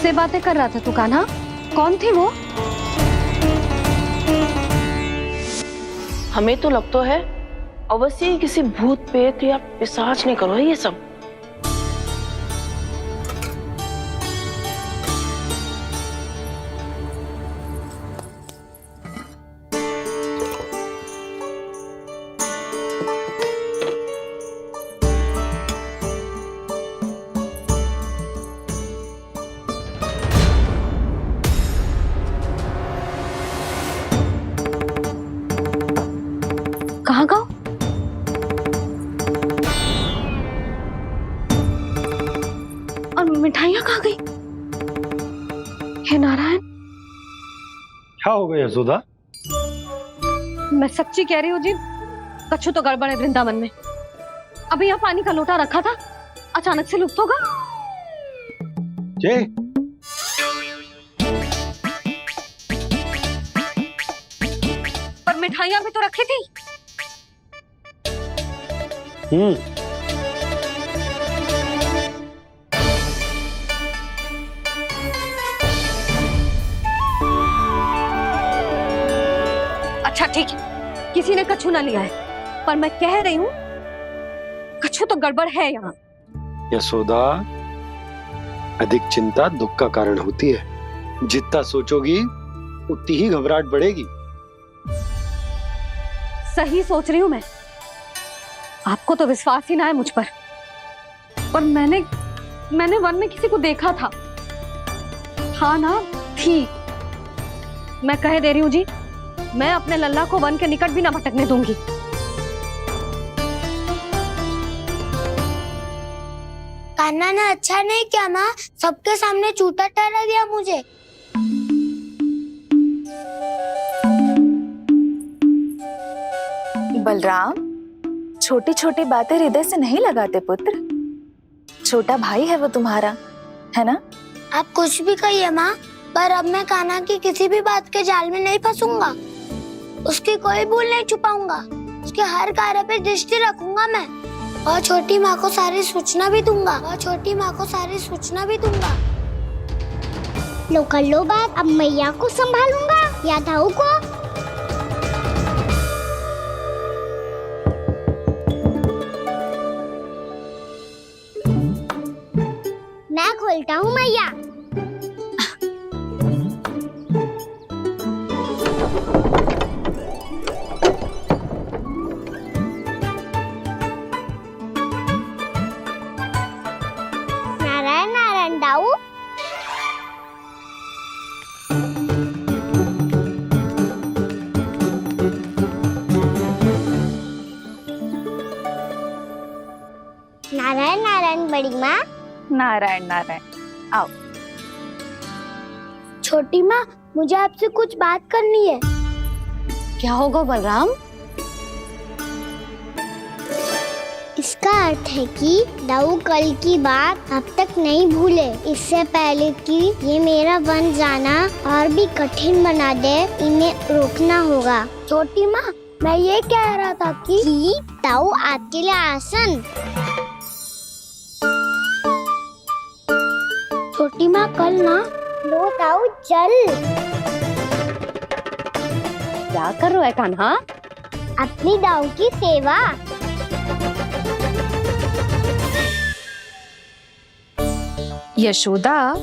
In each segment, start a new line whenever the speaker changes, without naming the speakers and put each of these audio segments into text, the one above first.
किससे बातें कर रहा था तू कान्हा? कौन थी वो?
हमें तो लगता है अवश्य ही किसी भूत प्रेत या पिशाच ने करो है ये सब।
कहाँ गाँव? और मिठाइयाँ कहाँ गई? हे नारायण,
क्या हो गया यशोदा?
मैं सच्ची कह रही हूँ जी, कछु तो गड़बड़ है वृंदावन में। अभी यहाँ पानी का लोटा रखा था, अचानक से लुप्त होगा।
जे
पर मिठाइयाँ भी तो रखी थी। अच्छा ठीक है, किसी ने कछु ना लिया है, पर मैं कह रही हूँ कछु तो गड़बड़ है यहाँ।
यशोदा, अधिक चिंता दुख का कारण होती है। जितना सोचोगी उतनी ही घबराहट बढ़ेगी।
सही सोच रही हूँ मैं। आपको तो विश्वास ही ना है मुझ पर मैंने वन में किसी को देखा था। हाँ ना, थी। मैं कह दे रही हूँ जी, मैं अपने लल्ला को वन के निकट भी ना भटकने दूंगी।
कान्हा ने अच्छा नहीं किया माँ, सबके सामने झूठा ठहरा दिया मुझे।
बलराम, छोटी छोटी बातें हृदय से नहीं लगाते पुत्र। छोटा भाई है वो तुम्हारा, है ना?
आप कुछ भी कहिए माँ, पर अब मैं कान्हा की किसी भी बात के जाल में नहीं फंसूंगा। उसकी कोई भूल नहीं छुपाऊंगा। उसके हर कार्य पे दृष्टि रखूंगा मैं, और छोटी माँ को सारी सूचना भी दूंगा। लो कर लो बात, अब मैया को संभालूंगा या दाऊ को। मैं खोलता हूँ मैया। नारायण नारायण दाऊ। नारायण नारायण बड़ी माँ।
नारायण नारायण, आओ।
छोटी माँ, मुझे आपसे कुछ बात करनी है।
क्या होगा बलराम?
इसका अर्थ है कि दाऊ कल की बात अब तक नहीं भूले। इससे पहले कि ये मेरा वन जाना और भी कठिन बना दे, इन्हें रोकना होगा। छोटी माँ, मैं ये कह रहा था कि दाऊ आपके लिए आसन। छोटी माँ, कल ना लो दाऊ जल।
क्या कर रहा है कान्हा?
अपनी दाऊ की सेवा।
यशोदा,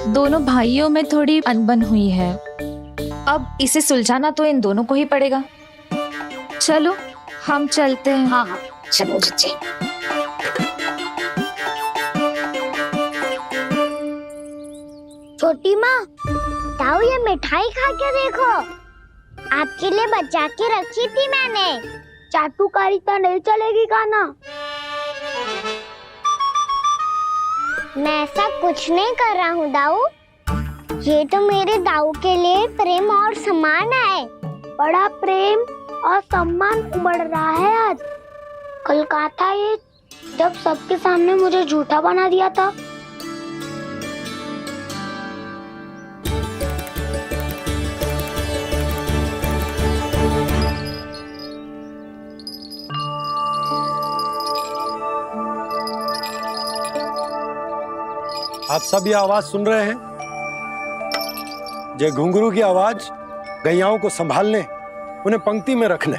दोनों भाइयों में थोड़ी अनबन हुई है। अब इसे सुलझाना तो इन दोनों को ही पड़ेगा। चलो हम चलते हैं।
हाँ हाँ, चलो जी।
छोटी माँ, दाऊ ये मिठाई खा के देखो। आपके लिए बचा के रखी थी मैंने। चाटुकारिता नहीं चलेगी कान्हा। मैं ऐसा कुछ नहीं कर रहा हूँ दाऊ। ये तो मेरे दाऊ के लिए प्रेम और सम्मान है। बड़ा प्रेम और सम्मान उमड़ रहा है आज। कल कहा था ये, जब सबके सामने मुझे झूठा बना दिया था।
आप सब ये आवाज सुन रहे हैं? ये घुंघरू की आवाज गैयाओं को संभालने, उन्हें पंक्ति में रखने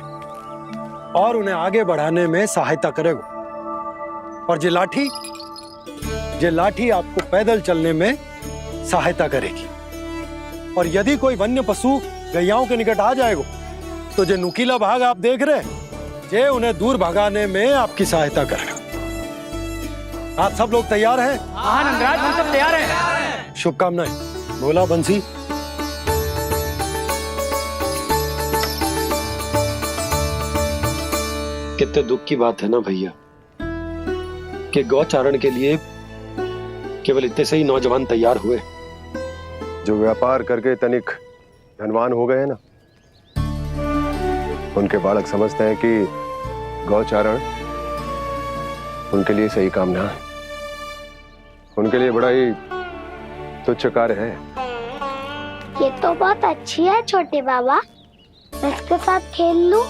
और उन्हें आगे बढ़ाने में सहायता करेगा। और ये लाठी आपको पैदल चलने में सहायता करेगी। और यदि कोई वन्य पशु गैयाओं के निकट आ जाएगा तो जो नुकीला भाग आप देख रहे हैं, ये उन्हें दूर भगाने में आपकी सहायता करेगा। आप सब लोग तैयार हैं?
हाँ नंदराज, हम सब तैयार हैं।
शुभकामनाएं। बोला बंसी। कितने दुख की बात है ना भैया कि गौचारण के लिए केवल इतने से ही नौजवान तैयार हुए
जो व्यापार करके तनिक धनवान हो गए ना, उनके बालक समझते हैं कि गौचारण उनके लिए सही काम ना है, उनके लिए बड़ा ही तुच्छ कार्य है।
ये तो बहुत अच्छी है छोटे बाबा, मैं इसके साथ खेल लूं?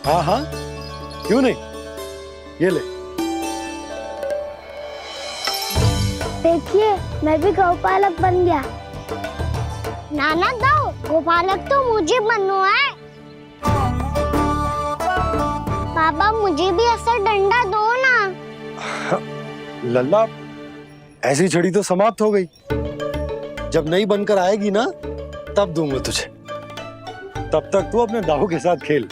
हाँ हाँ, क्यों नहीं, ये ले।
देखिए मैं भी गौपालक बन गया। नाना दो, गौपालक तो मुझे बनना है। पापा मुझे भी ऐसा डंडा दो ना।
लल्ला, ऐसी छड़ी तो समाप्त हो गई। जब नई बनकर आएगी ना तब दूंगा तुझे। तब तक तू अपने दाऊ के साथ खेल,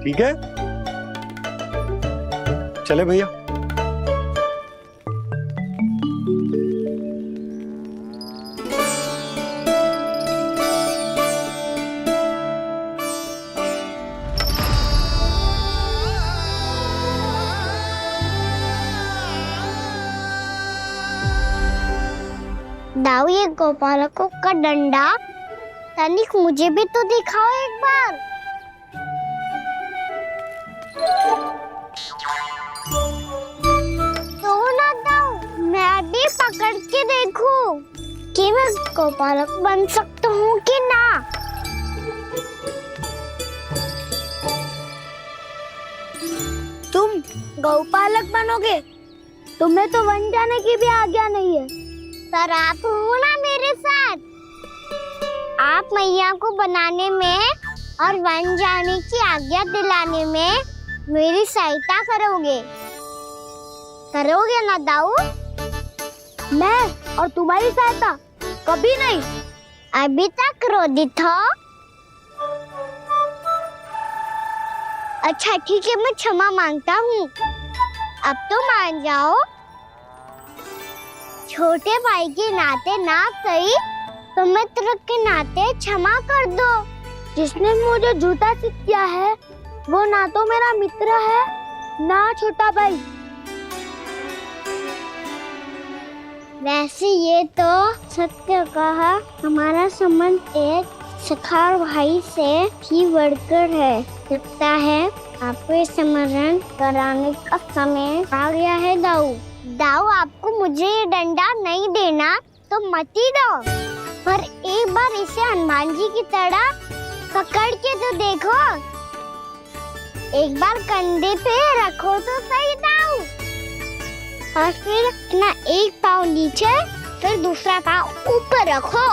ठीक है? चले भैया।
दाऊ, ये गोपालकों का डंडा तनिक मुझे भी तो दिखाओ एक बार। तो ना दाऊ, मैं भी पकड़ के देखूं कि मैं गोपालक बन सकता हूँ कि ना। तुम गौपालक बनोगे? तुम्हें तो वन जाने की भी आज्ञा नहीं है। पर आप हो ना मेरे साथ, आप मैया को बनाने में और वन जाने की आज्ञा दिलाने में मेरी सहायता करोगे ना दाऊ? मैं और तुम्हारी सहायता कभी नहीं। अभी तक क्रोधित हो? अच्छा ठीक है, मैं क्षमा मांगता हूँ। अब तो मान जाओ। छोटे भाई के नाते ना सही तो मित्र के नाते क्षमा कर दो। जिसने मुझे जूता सिखाया है वो ना तो मेरा मित्र है ना छोटा भाई। वैसे ये तो सत्य कहा, हमारा संबंध एक सखार भाई से भी बढ़कर है। लगता है आपको स्मरण कराने का समय आ गया है दाऊ। दाऊ, आपको मुझे ये डंडा नहीं देना तो मत ही दो, पर एक बार इसे हनुमान जी की तरह पकड़ के तो देखो। एक बार कंधे पे रखो तो सही दाऊ, और फिर अपना एक पाँव नीचे फिर दूसरा पाँव ऊपर रखो।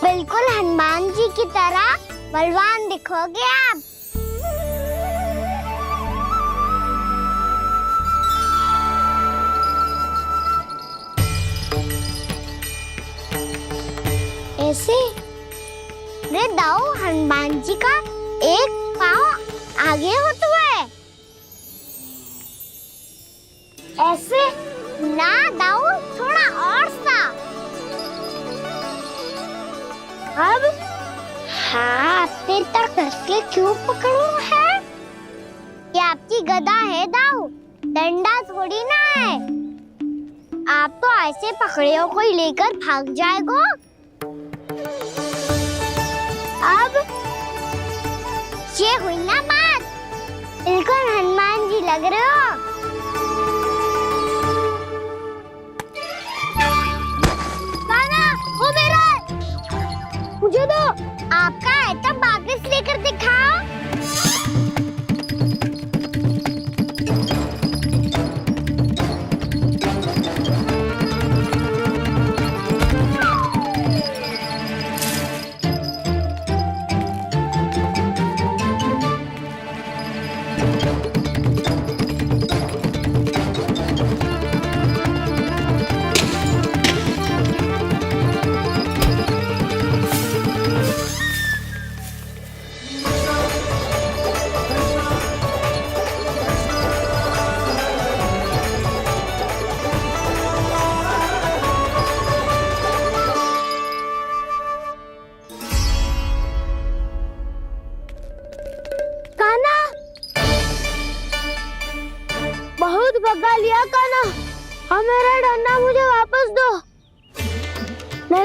बिल्कुल हनुमान जी की तरह बलवान दिखोगे आप। ऐसे रे दाऊ, हनुमान जी का एक पाँव आगे होता है। ऐसे ना दाऊ, थोड़ा और सा। अब हाथ तक कसके क्यों पकड़ू है? ये आपकी गदा है दाऊ, डंडा थोड़ी ना है। आप तो ऐसे पकड़ियों को लेकर भाग जाएगो। अब ये हुई ना बात, बिल्कुल हनुमान जी लग रहे हो। नाना, वो मेरा है। मुझे दो। आपका है तब वापस लेकर दिखाओ।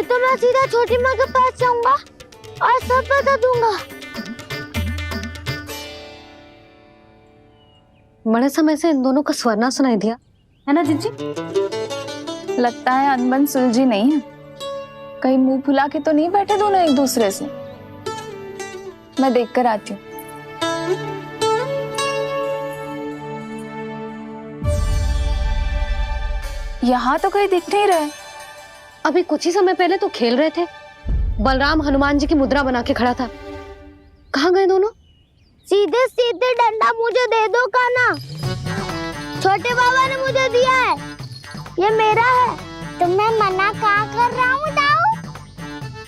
नहीं तो मैं सीधा छोटी माँ के पास जाऊंगा और सब बता दूंगा।
बड़े समय से इन दोनों का स्वर ना सुनाई दिया, है ना जीजी?
लगता है अनबन सुलझी नहीं है। कहीं मुंह फुला के तो नहीं बैठे दोनों एक दूसरे से। मैं देख कर आती हूँ। यहाँ तो कहीं दिख नहीं रहे।
अभी कुछ ही समय पहले तो खेल रहे थे। बलराम हनुमान जी की मुद्रा बना के खड़ा था। कहाँ गए दोनों?
सीधे सीधे डंडा मुझे दे दो कान्हा। छोटे बाबा ने मुझे दिया है, ये मेरा है। तो मैं मना कहाँ कर रहा हूँ दाऊ?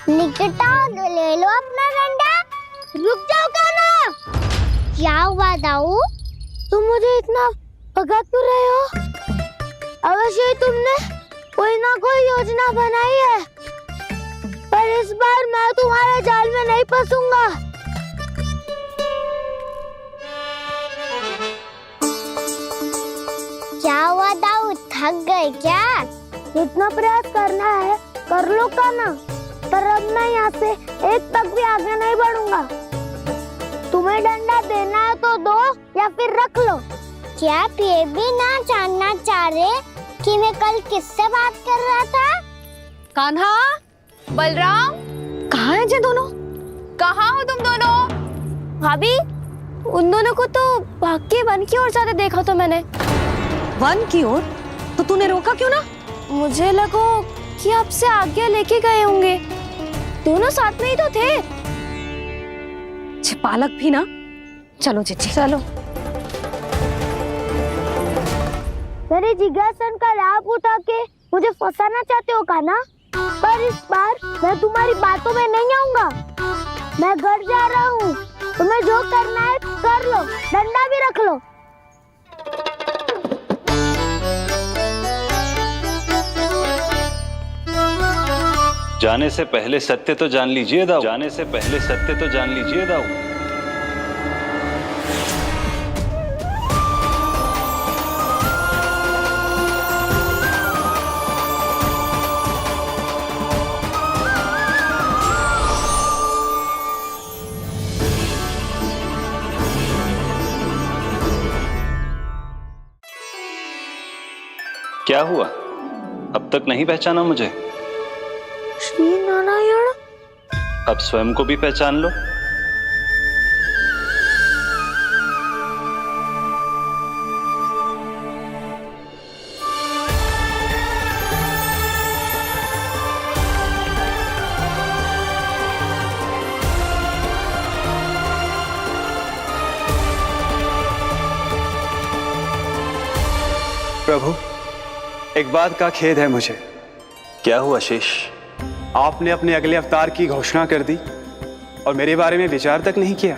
निकट आओ, ले लो अपना डंडा। रुक जाओ कान्हा। क्या हुआ दाऊ? तुम मुझे इतना भगा क्यों रहे हो? अवश्य तुमने कोई ना कोई योजना बनाई है, पर इस बार मैं तुम्हारे जाल में नहीं फंसूंगा। क्या हुआ दाऊ, थक गए क्या? इतना प्रयास करना है कर लो कान्हा, पर अब मैं यहाँ से एक तक भी आगे नहीं बढ़ूंगा। तुम्हें डंडा देना है तो दो या फिर रख लो। क्या आप ये भी ना जानना चाह रहे कि मैं कल किससे बात कर रहा था?
कान्हा,
बलराम,
कहाँ हैं ये दोनों?
कहाँ हो तुम दोनों?
भाभी, उन दोनों को तो भाग के वन की ओर जाते देखा तो मैंने।
वन की ओर? तो तूने रोका क्यों ना?
मुझे लगा कि आपसे आगे लेके गए होंगे। दोनों साथ में ही तो थे।
पालक भी ना। चलो जीजी
चलो।
मेरे जिज्ञासन का लाभ उठा के मुझे फंसाना चाहते हो कान्हा? पर इस बार मैं तुम्हारी बातों में नहीं आऊंगा। मैं घर जा रहा हूँ, तुम्हें जो करना है कर लो, डंडा भी रख लो।
जाने से पहले सत्य तो जान लीजिए दाऊ। जाने से पहले सत्य तो जान लीजिए दाऊ। क्या हुआ? अब तक नहीं पहचाना मुझे?
श्री नारायण।
अब स्वयं को भी पहचान लो।
प्रभु, एक बात का खेद है मुझे।
क्या हुआ शेष?
आपने अपने अगले अवतार की घोषणा कर दी और मेरे बारे में विचार तक नहीं किया।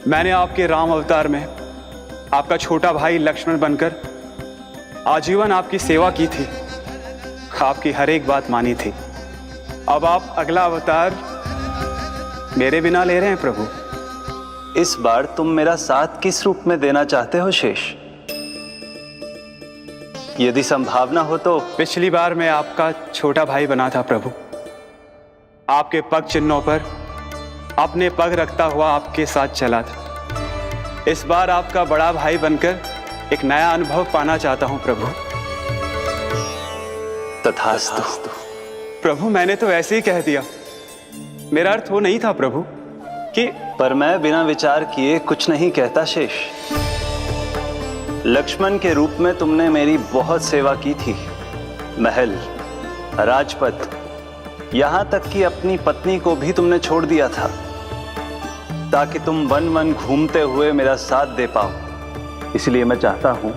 मैंने आपके राम अवतार में आपका छोटा भाई लक्ष्मण बनकर आजीवन आपकी सेवा की थी, आपकी हर एक बात मानी थी। अब आप अगला अवतार मेरे बिना ले रहे हैं प्रभु।
इस बार तुम मेरा साथ किस रूप में देना चाहते हो शेष? यदि संभावना हो तो।
पिछली बार मैं आपका छोटा भाई बना था प्रभु। आपके पग चिन्हों पर अपने पग रखता हुआ आपके साथ चला था। इस बार आपका बड़ा भाई बनकर एक नया अनुभव पाना चाहता हूं प्रभु।
तथास्तु।
प्रभु, मैंने तो ऐसे ही कह दिया, मेरा अर्थ वो नहीं था प्रभु कि।
पर मैं बिना विचार किए कुछ नहीं कहता शेष। लक्ष्मण के रूप में तुमने मेरी बहुत सेवा की थी। महल, राजपथ, यहां तक कि अपनी पत्नी को भी तुमने छोड़ दिया था ताकि तुम वन वन घूमते हुए मेरा साथ दे पाओ। इसलिए मैं चाहता हूं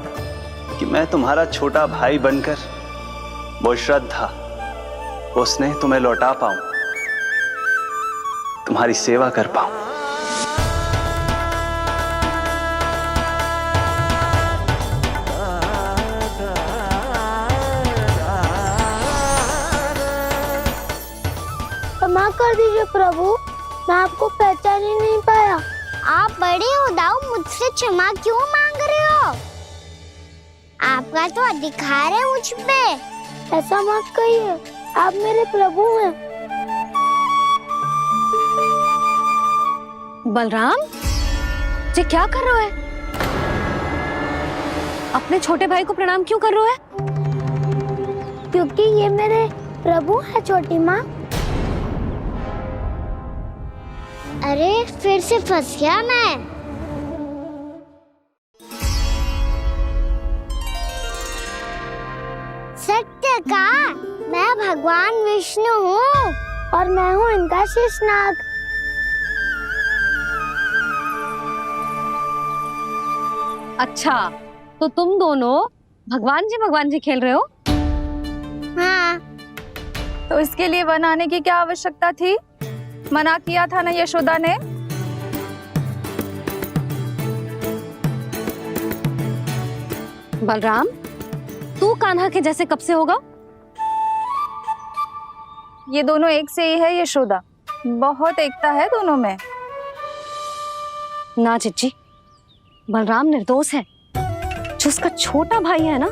कि मैं तुम्हारा छोटा भाई बनकर वो श्रद्धा, वो स्नेह तुम्हें लौटा पाऊं, तुम्हारी सेवा कर पाऊं।
क्षमा कर दीजिए प्रभु, मैं आपको पहचान ही नहीं पाया। आप बड़े हो दाऊ, मुझसे क्षमा क्यों मांग रहे हो? आपका तो अधिकार है मुझ पे। ऐसा मत कहिए, आप मेरे प्रभु हैं।
बलराम, ये क्या कर रहे हो? अपने छोटे भाई को प्रणाम क्यों कर रहे हो?
क्योंकि ये मेरे प्रभु है छोटी माँ। अरे फिर से फंस गया मैं। सत्य का मैं भगवान विष्णु हूँ और मैं हूँ इनका शेषनाग।
अच्छा, तो तुम दोनों भगवान जी खेल रहे हो?
हाँ।
तो इसके लिए वन आने की क्या आवश्यकता थी? मना किया था ना यशोदा ने।
बलराम, तू कान्हा के जैसे कब से होगा?
ये दोनों एक से ही है यशोदा, बहुत एकता है दोनों में।
ना चिच्ची, बलराम निर्दोष है। जो उसका छोटा भाई है ना,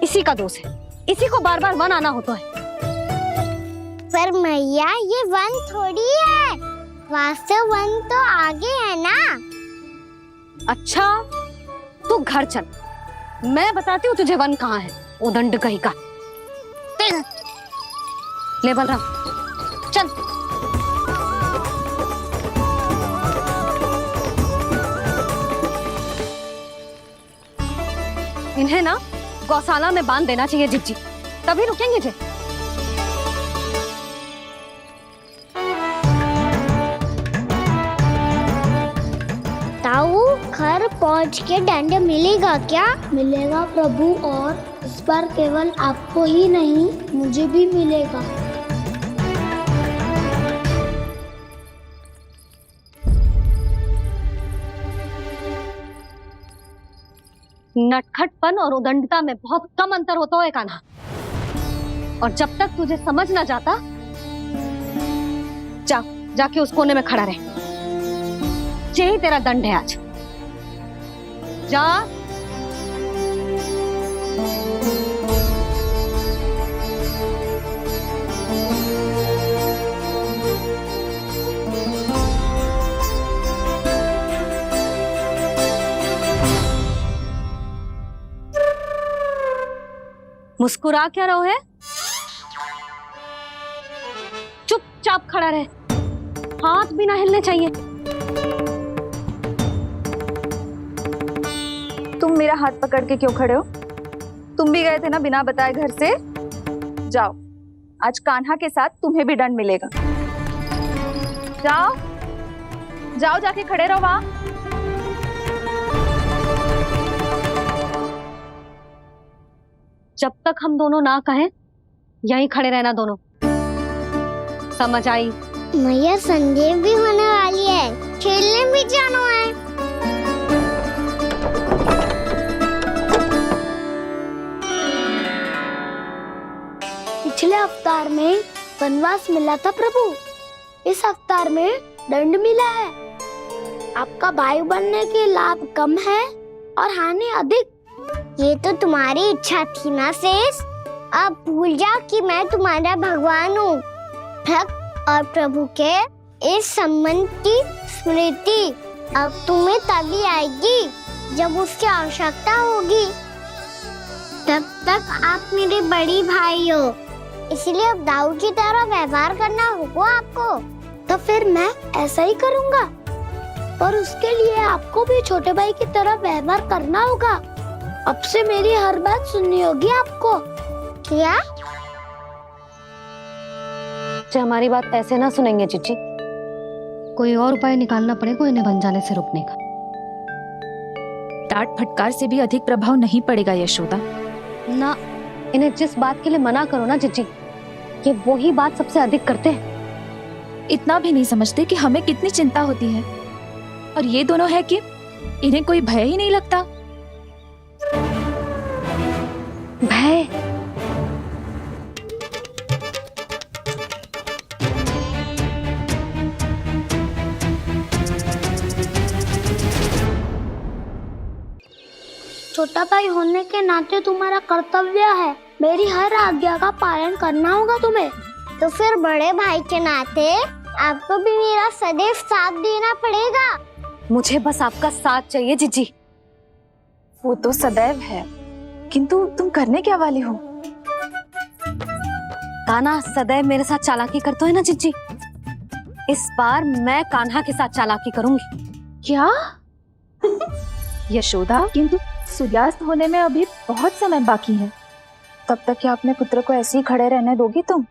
इसी का दोष है। इसी को बार बार वन आना होता है।
पर मैया ये वन थोड़ी है, वास्तव वन तो आगे है ना।
अच्छा, तू घर चल, मैं बताती हूँ तुझे वन कहाँ है। उदंड कहीं का। ले बलराम, चल। इन्हें ना गौशाला में बांध देना चाहिए जिज्जी, तभी रुकेंगे जे।
ताऊ, घर पहुँच के दंड मिलेगा क्या? मिलेगा प्रभु, और इस बार केवल आपको ही नहीं मुझे भी मिलेगा।
नटखटपन और उदंडता में बहुत कम अंतर होता है कान्हा, और जब तक तुझे समझ ना जाता, जाके उस कोने में खड़ा रहे। यही तेरा दंड है आज। जा। मुस्कुरा क्या रहो है? चुपचाप खड़ा रहे, हाथ भी ना हिलने चाहिए।
तुम मेरा हाथ पकड़ के क्यों खड़े हो? तुम भी गए थे ना बिना बताए घर से। जाओ, आज कान्हा के साथ तुम्हें भी दंड मिलेगा। जाओ जाओ, जाके खड़े रहो वहां।
जब तक हम दोनों ना कहें, यहीं खड़े रहना दोनों। समझ आई?
मैया, संध्या भी होने वाली है, खेलने भी जाना है। पिछले अवतार में वनवास मिला था प्रभु, इस अवतार में दंड मिला है। आपका भाई बनने के लाभ कम है और हानि अधिक। ये तो तुम्हारी इच्छा थी ना शेष। अब भूल जाओ कि मैं तुम्हारा भगवान हूँ। भक्त और प्रभु के इस संबंध की स्मृति अब तुम्हें तभी आएगी जब उसकी आवश्यकता होगी। तब तक आप मेरे बड़ी भाई हो, इसलिए अब दाऊ की तरह व्यवहार करना होगा आपको। तो फिर मैं ऐसा ही करूँगा, और उसके लिए आपको भी छोटे भाई की तरह व्यवहार करना होगा। अब से मेरी हर बात सुननी होगी आपको। क्या?
जो हमारी बात ऐसे ना सुनेंगे चिच्ची, कोई और उपाय निकालना पड़ेगा इन्हें बन जाने से रुकने का।
डांट फटकार से भी अधिक प्रभाव नहीं पड़ेगा यशोदा।
ना, इन्हें जिस बात के लिए मना करो ना चिच्ची, ये वही बात सबसे अधिक करते हैं।
इतना भी नहीं समझते कि हमें कितनी चिंता होती है, और ये दोनों है कि इन्हें कोई भय ही नहीं लगता।
भय?
छोटा भाई होने के नाते तुम्हारा कर्तव्य है मेरी हर आज्ञा का पालन करना होगा तुम्हें। तो फिर बड़े भाई के नाते आपको भी मेरा सदैव साथ देना पड़ेगा।
मुझे बस आपका साथ चाहिए जीजी।
वो तो सदैव है, किंतु तुम करने क्या वाली हो?
कान्हा सदैव मेरे साथ चालाकी करते है ना जीजी, इस बार मैं कान्हा के साथ चालाकी करूंगी।
क्या? यशोदा, किंतु सूर्यास्त होने में अभी बहुत समय बाकी है, तब तक क्या अपने पुत्र को ऐसे ही खड़े रहने दोगी तुम?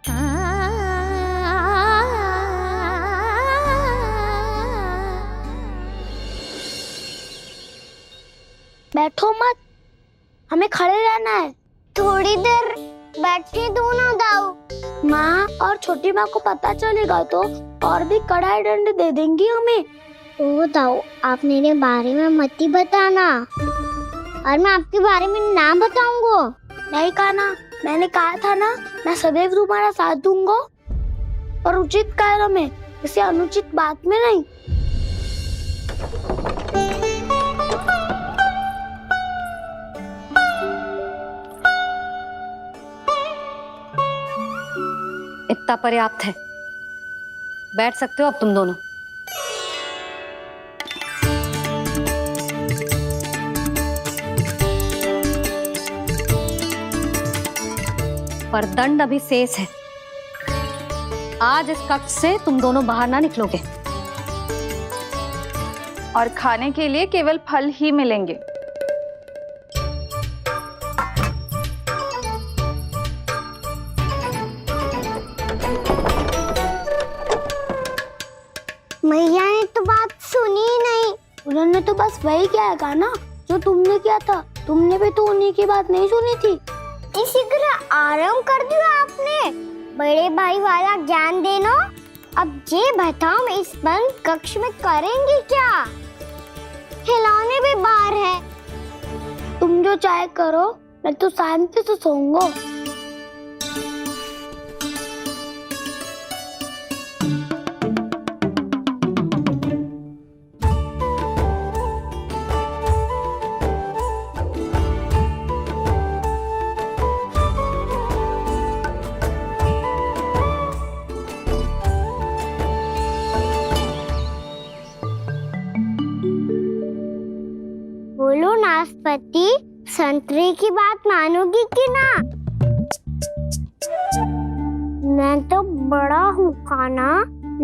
बैठो मत, हमें खड़े रहना है। थोड़ी देर बैठे दो ना दाऊ। माँ और छोटी माँ को पता चलेगा तो और भी कड़ा दंड दे देंगी हमें। ओ दाऊ, आप मेरे बारे में मत ही बताना, और मैं आपके बारे में ना बताऊंगा। नहीं कान्हा, मैंने कहा था ना, मैं सदैव तुम्हारा साथ दूंगा, और उचित कार्य में, किसी अनुचित बात में नहीं।
इतना पर्याप्त है, बैठ सकते हो अब तुम दोनों। पर दंड अभी शेष है। आज इस कक्ष से तुम दोनों बाहर ना निकलोगे,
और खाने के लिए केवल फल ही मिलेंगे।
मैया ने तो बात सुनी ही नहीं। उन्होंने तो बस वही किया ना जो तुमने किया था। तुमने भी तो उन्हीं की बात नहीं सुनी थी। इसी तरह आराम कर दिया आपने। बड़े भाई वाला ज्ञान देना। अब ये बताओ, मैं इस बंद कक्ष में करेंगे क्या? खिलौने भी बाहर है। तुम जो चाहे करो, मैं तो शांति से सोऊंगा। बोलो नाशपाती, संतरे की बात मानोगी कि ना? मैं तो बड़ा हूँ कान्हा,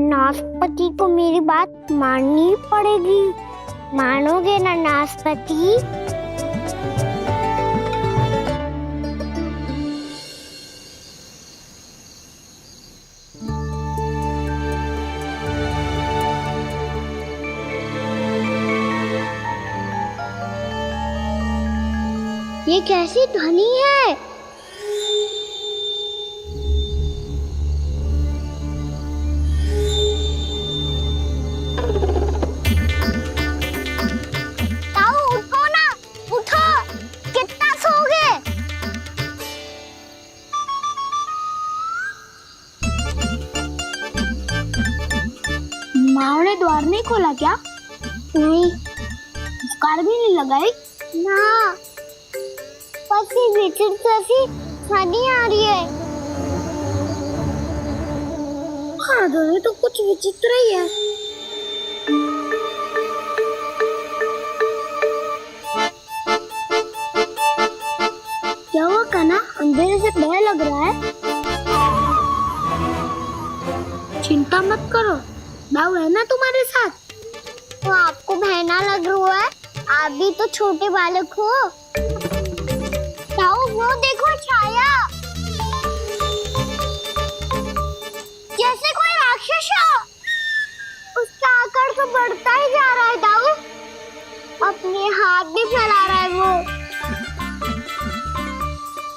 नाशपाती को मेरी बात माननी पड़ेगी। मानोगे ना नाशपाती? ये कैसी ध्वनि है? ताऊ उठो ना, उठो, कितना सोओगे? माँ ने द्वार नहीं खोला क्या? नहीं। कार भी नहीं लगाई? ना, विचित्र सी ध्वनि आ रही है। हाँ, ध्वनि तो कुछ विचित्र ही है। क्या हुआ कान्हा, अंधेरे से डर लग रहा है? चिंता मत करो, दाऊ है ना तुम्हारे साथ। तो आपको बहना लग रहा है? आप भी तो छोटे बालक हो। वो देखो छाया, जैसे कोई राक्षस हो। उसका आकार तो बढ़ता ही जा रहा है दाऊ। अपने हाथ भी फैला रहा है वो।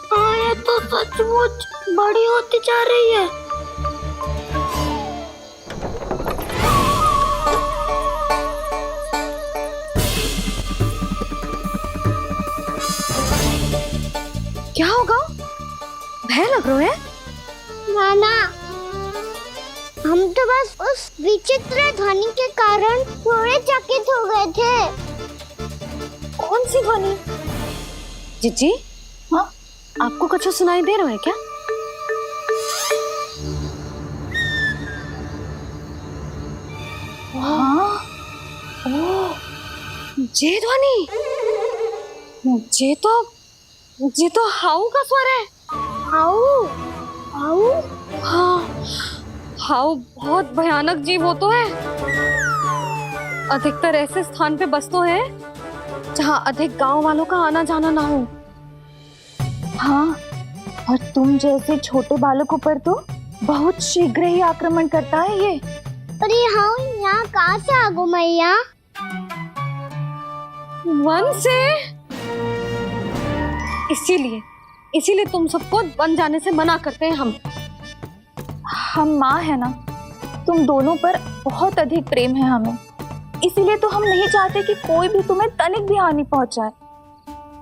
हाँ, ये तो सचमुच बड़ी होती जा रही है।
क्या होगा? भय लग रहा है?
नाना, हम तो बस उस विचित्र ध्वनि के कारण थोड़े चकित हो गए थे।
कौन सी ध्वनि?
जीजी,
हाँ?
आपको कछु सुनाई दे रहा है क्या? हाँ, ओह, ये ध्वनि, ये तो हाउ का स्वर है।
हाउ हाउ
हाँ, हाउ बहुत भयानक जीव हो तो है। अधिकतर ऐसे स्थान पे बसते हैं जहाँ अधिक गांव वालों का आना जाना ना हो।
हाँ, और तुम जैसे छोटे बालकों पर तो बहुत शीघ्र ही आक्रमण करता है ये।
अरे हाँ, यहाँ कहाँ से आ गो मैया?
वन से। इसीलिए तुम सबको वन जाने से मना करते हैं हम
माँ है ना, तुम दोनों पर बहुत अधिक प्रेम है हमें, इसीलिए तो हम नहीं चाहते कि कोई भी तुम्हें तनिक भी हानि पहुंचाए।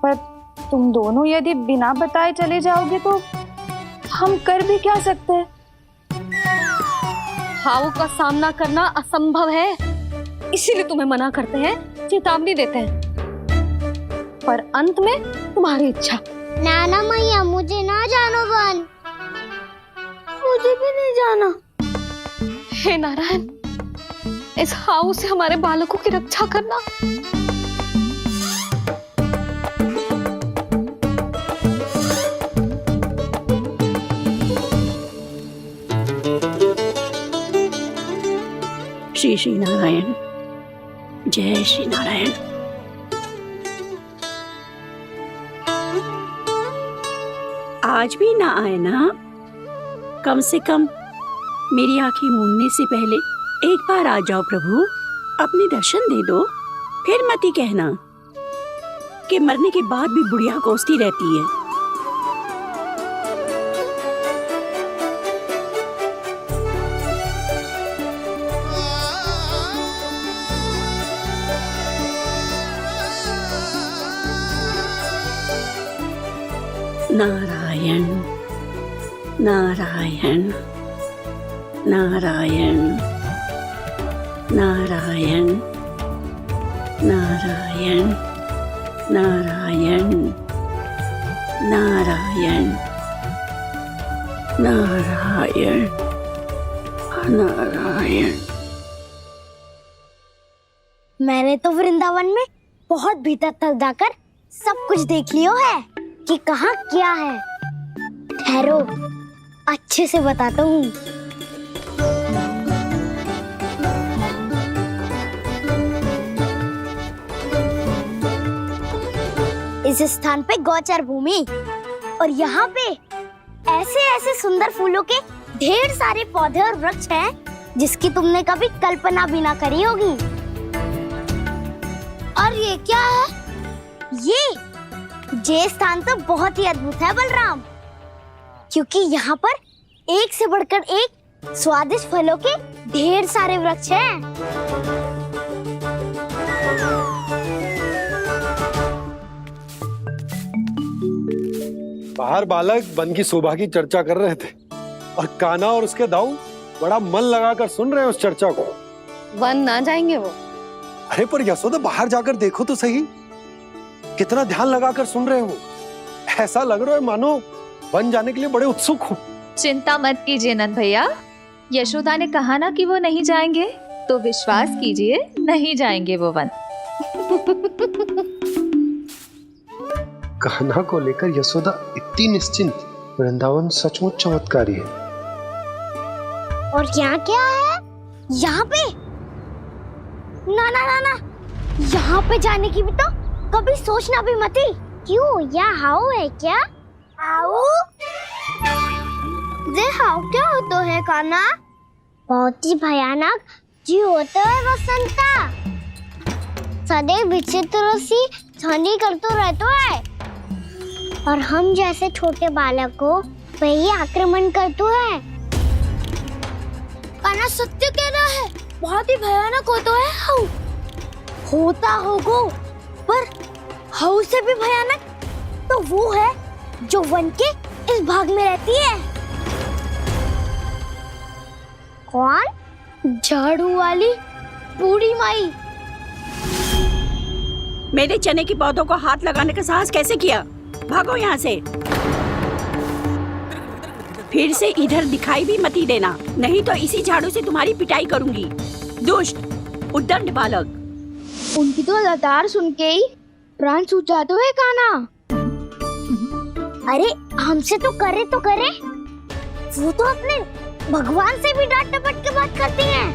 पर तुम दोनों यदि बिना बताए चले जाओगे तो हम कर भी क्या सकते हैं?
हाउ का सामना करना असंभव है, इसीलिए तुम्हें मना करते हैं, चेतावनी देते हैं। पर अंत में तुम्हारी इच्छा।
नाना मैया, मुझे ना जानो वन। मुझे भी नहीं जाना।
हे नारायण, इस हाउ से हमारे बालकों की रक्षा करना।
श्री श्री नारायण, जय श्री नारायण। आज भी ना आए ना? कम से कम मेरी आंखें मूंदने से पहले एक बार आ जाओ प्रभु, अपने दर्शन दे दो। फिर मत ही कहना कि मरने के बाद भी बुढ़िया कोसती रहती है। नारायण नारायण नारायण नारायण नारायण नारायण नारायण नारायण नारायण।
मैंने तो वृंदावन में बहुत भीतर तक जाकर सब कुछ देख लियो है कि कहाँ क्या है। ठहरो, अच्छे से बताता हूँ। इस स्थान पे गौचर भूमि, और यहाँ पे ऐसे ऐसे सुंदर फूलों के ढेर सारे पौधे और वृक्ष हैं जिसकी तुमने कभी कल्पना भी ना करी होगी। और ये क्या है? ये स्थान तो बहुत ही अद्भुत है बलराम, क्योंकि यहाँ पर एक से बढ़कर एक स्वादिष्ट फलों के ढेर सारे वृक्ष हैं।
बाहर बालक वन की शोभा की चर्चा कर रहे थे और कान्हा और उसके दाऊ बड़ा मन लगाकर सुन रहे हैं उस चर्चा को।
वन ना जाएंगे वो।
अरे पर यशोदा, बाहर जाकर देखो तो सही, कितना ध्यान लगाकर सुन रहे हैं वो। ऐसा लग रहा है मानो वन जाने के लिए बड़े उत्सुक हो।
चिंता मत कीजिए नंद भैया, यशोदा ने कहा ना कि वो नहीं जाएंगे, तो विश्वास कीजिए नहीं जाएंगे वो वन।
कान्हा को लेकर यशोदा इतनी निश्चिंत, वृंदावन सचमुच चमत्कारी है।
और यहाँ क्या है? यहाँ पे ना ना ना ना, यहाँ पे जाने की भी तो कभी सोचना भी मत ही। क्यों, यहाँ हाउ है क्या? हाउ? ये हाउ क्या होता है कान्हा? बहुत ही भयानक जी होता है वसंता। सदैव विचित्र सी ध्वनि करते रहता है और हम जैसे छोटे बालक को वही आक्रमण करते है। कान्हा सत्य कह रहा है, बहुत ही भयानक होता है हाउ। होता होगा, पर हाउ से भी भयानक तो वो है जो वन के इस भाग में रहती है। कौन? झाड़ू वाली बूढ़ी माई।
मेरे चने की पौधों को हाथ लगाने का साहस कैसे किया? भागो यहाँ से। फिर से इधर दिखाई भी मत ही देना, नहीं तो इसी झाड़ू से तुम्हारी पिटाई करूंगी। दुष्ट उद्दंड बालक।
उनकी तो लतार सुन के ही प्राण सूझ जाते हुए काना। अरे हमसे तो करे, वो तो अपने भगवान से भी डांट डपट के बात करती हैं।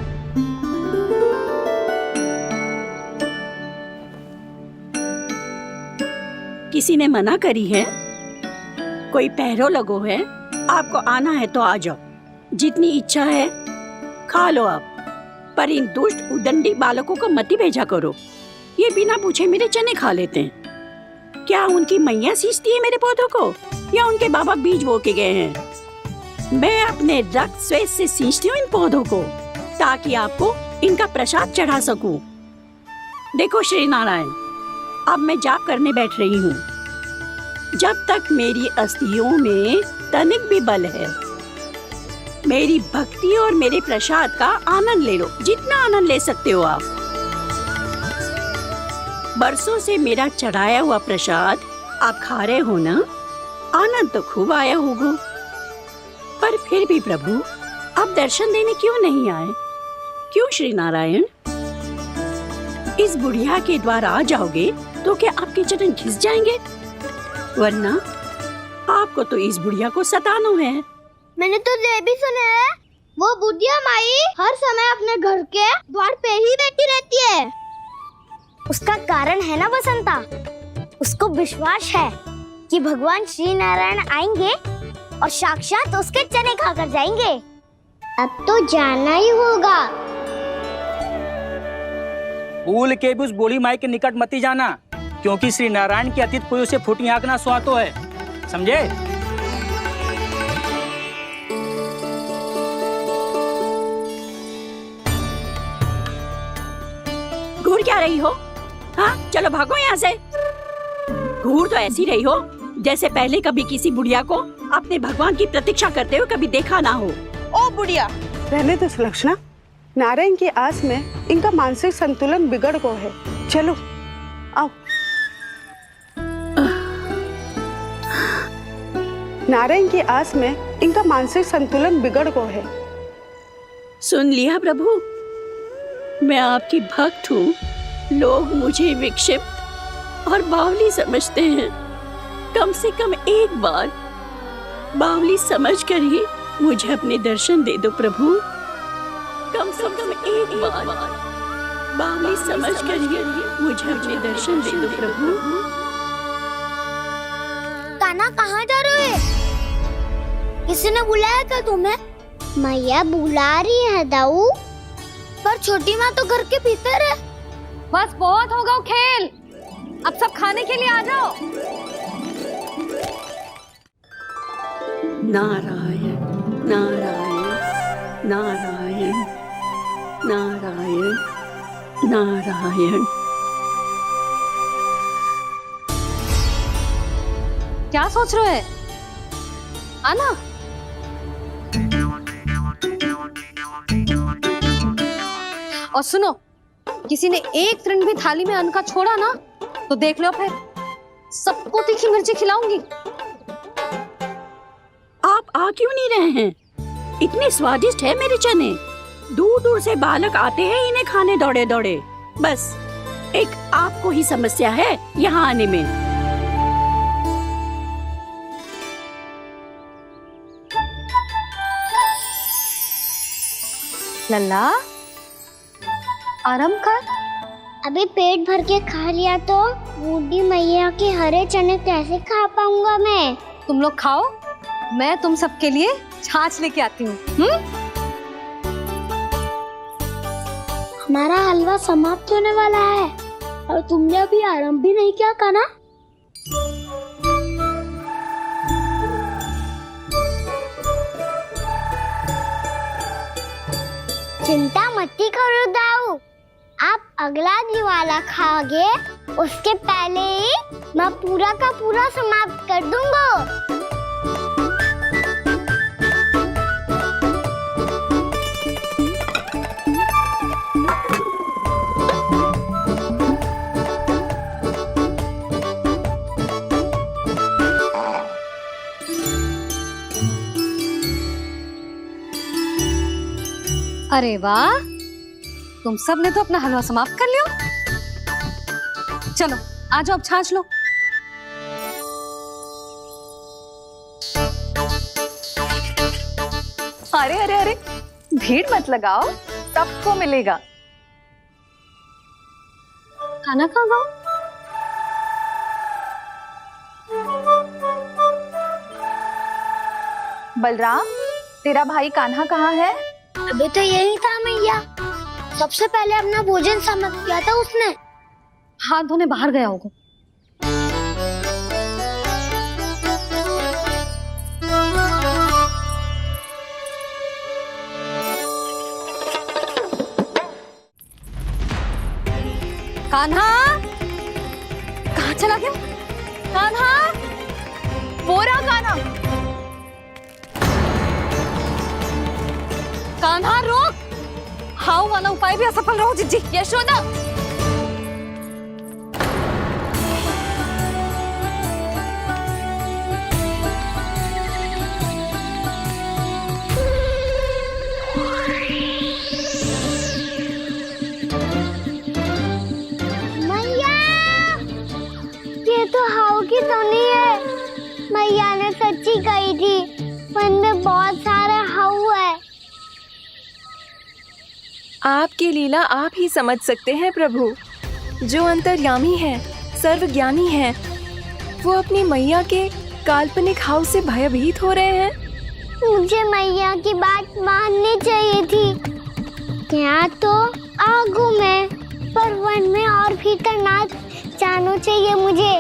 किसी ने मना करी है? कोई पैरो लगो है? आपको आना है तो आ जाओ, जितनी इच्छा है खा लो आप, पर इन दुष्ट उदंडी बालकों को मत ही भेजा करो। ये बिना पूछे मेरे चने खा लेते हैं। क्या उनकी मैया सींचती है मेरे पौधों को, या उनके बाबा बीज बो के गए हैं? मैं अपने रक्त स्वेद से सींचती हूँ इन पौधों को, ताकि आपको इनका प्रसाद चढ़ा सकूं। देखो श्री नारायण, अब मैं जाप करने बैठ रही हूँ। जब तक मेरी अस्थियों में तनिक भी बल है, मेरी भक्ति और मेरे प्रसाद का आनंद ले लो, जितना आनंद ले सकते हो आप। बरसों से मेरा चढ़ाया हुआ प्रसाद आप खा रहे हो ना, आनंद तो खूब आया होगा। पर फिर भी प्रभु, आप दर्शन देने क्यों नहीं आए? क्यों श्री नारायण? इस बुढ़िया के द्वार आ जाओगे तो क्या आपके चरण घिस जाएंगे? वरना आपको तो इस बुढ़िया को सताना है।
मैंने तो ये भी सुना है, वो बुढ़िया माई हर समय अपने घर के द्वार पे ही बैठी रहती है। उसका कारण है ना बसंता, उसको विश्वास है कि भगवान श्री नारायण आएंगे और साक्षात उसके चने खाकर जाएंगे। अब तो जाना ही होगा।
भूल के भी उस बूढ़ी माई के निकट मत ही जाना, क्योंकि श्री नारायण की अतीत कोई उसे फूटी आंख ना सुहातो है, समझे?
घूर क्या रही हो? हाँ, चलो भागो यहाँ से। घूर तो ऐसी रही हो जैसे पहले कभी किसी बुढ़िया को अपने भगवान की प्रतीक्षा करते हुए कभी देखा ना हो।
ओ बुढ़िया, रहने तो सुलक्षणा, नारायण की आस में इनका मानसिक संतुलन बिगड़ गया है। चलो आओ। नारायण की आस में इनका मानसिक संतुलन बिगड़ गया है।
सुन लिया प्रभु, मैं आपकी भक्त हूँ। लोग मुझे विक्षिप्त और बावली समझते हैं। कम से कम एक बार बावली समझकर ही मुझे अपने दर्शन दे दो प्रभु। कम से कम एक बार बावली समझकर ही मुझे अपने दर्शन दे दो प्रभु।
कान्हा कहाँ जा रहे हो? किसी ने बुलाया क्या तुम्हें? मैया बुला रही है दाऊ, पर छोटी माँ तो घर के भीतर है।
बस बहुत होगा वो खेल, अब सब खाने के लिए आ जाओ।
नारायण नारायण नारायण नारायण नारायण।
क्या सोच रहे हैं? आना। और सुनो, किसी ने एक तृण भी थाली में अन्न का छोड़ा ना, तो देख लो फिर सबको तीखी मिर्ची खिलाऊंगी।
आप आ क्यों नहीं रहे हैं? इतने स्वादिष्ट है मेरे चने। दूर दूर से बालक आते हैं इन्हें खाने दौड़े दौड़े। बस एक आपको ही समस्या है यहाँ आने में।
लल्ला, आराम कर।
अभी पेट भर के खा लिया तो बूढ़ी मैया के हरे चने कैसे खा पाऊंगा मैं?
तुम लोग खाओ, मैं तुम सबके लिए छाछ लेके आती हूँ।
हमारा हलवा समाप्त होने वाला है और तुमने अभी आराम भी नहीं किया कान्हा। चिंता मत करो दाऊ, आप अगला दिवाला खाओगे उसके पहले ही मैं पूरा का पूरा समाप्त कर दूंगा।
अरे वाह, तुम सब ने तो अपना हलवा समाप्त कर लिया। चलो आ जाओ, अब छाछ लो।
अरे अरे अरे, भीड़ मत लगाओ, सबको मिलेगा।
खाना खा जाओ।
बलराम, तेरा भाई कान्हा कहाँ है?
अभी तो यही था मैया, सबसे पहले अपना भोजन समाप्त किया था उसने।
हाथ धोने बाहर गया होगा। कान्हा, कहाँ चला गया?
कान्हा, वो रहा कान्हा।
कान्हा रोक, हाउ वाला उपाय भी असफल रहो जिज्जी।
यशोदा,
मैया, ये तो हाउ की धुनी है। मैया ने सच्ची कही थी, वन में बहुत सारे हाउ है।
आपकी लीला आप ही समझ सकते हैं प्रभु। जो अंतर्यामी है, सर्वज्ञानी है, वो अपनी मैया के काल्पनिक हाव से भयभीत हो रहे हैं।
मुझे मैया की बात माननी चाहिए थी। यहाँ तो आगू में, पर वन में और भीतर ना जाना चाहिए मुझे।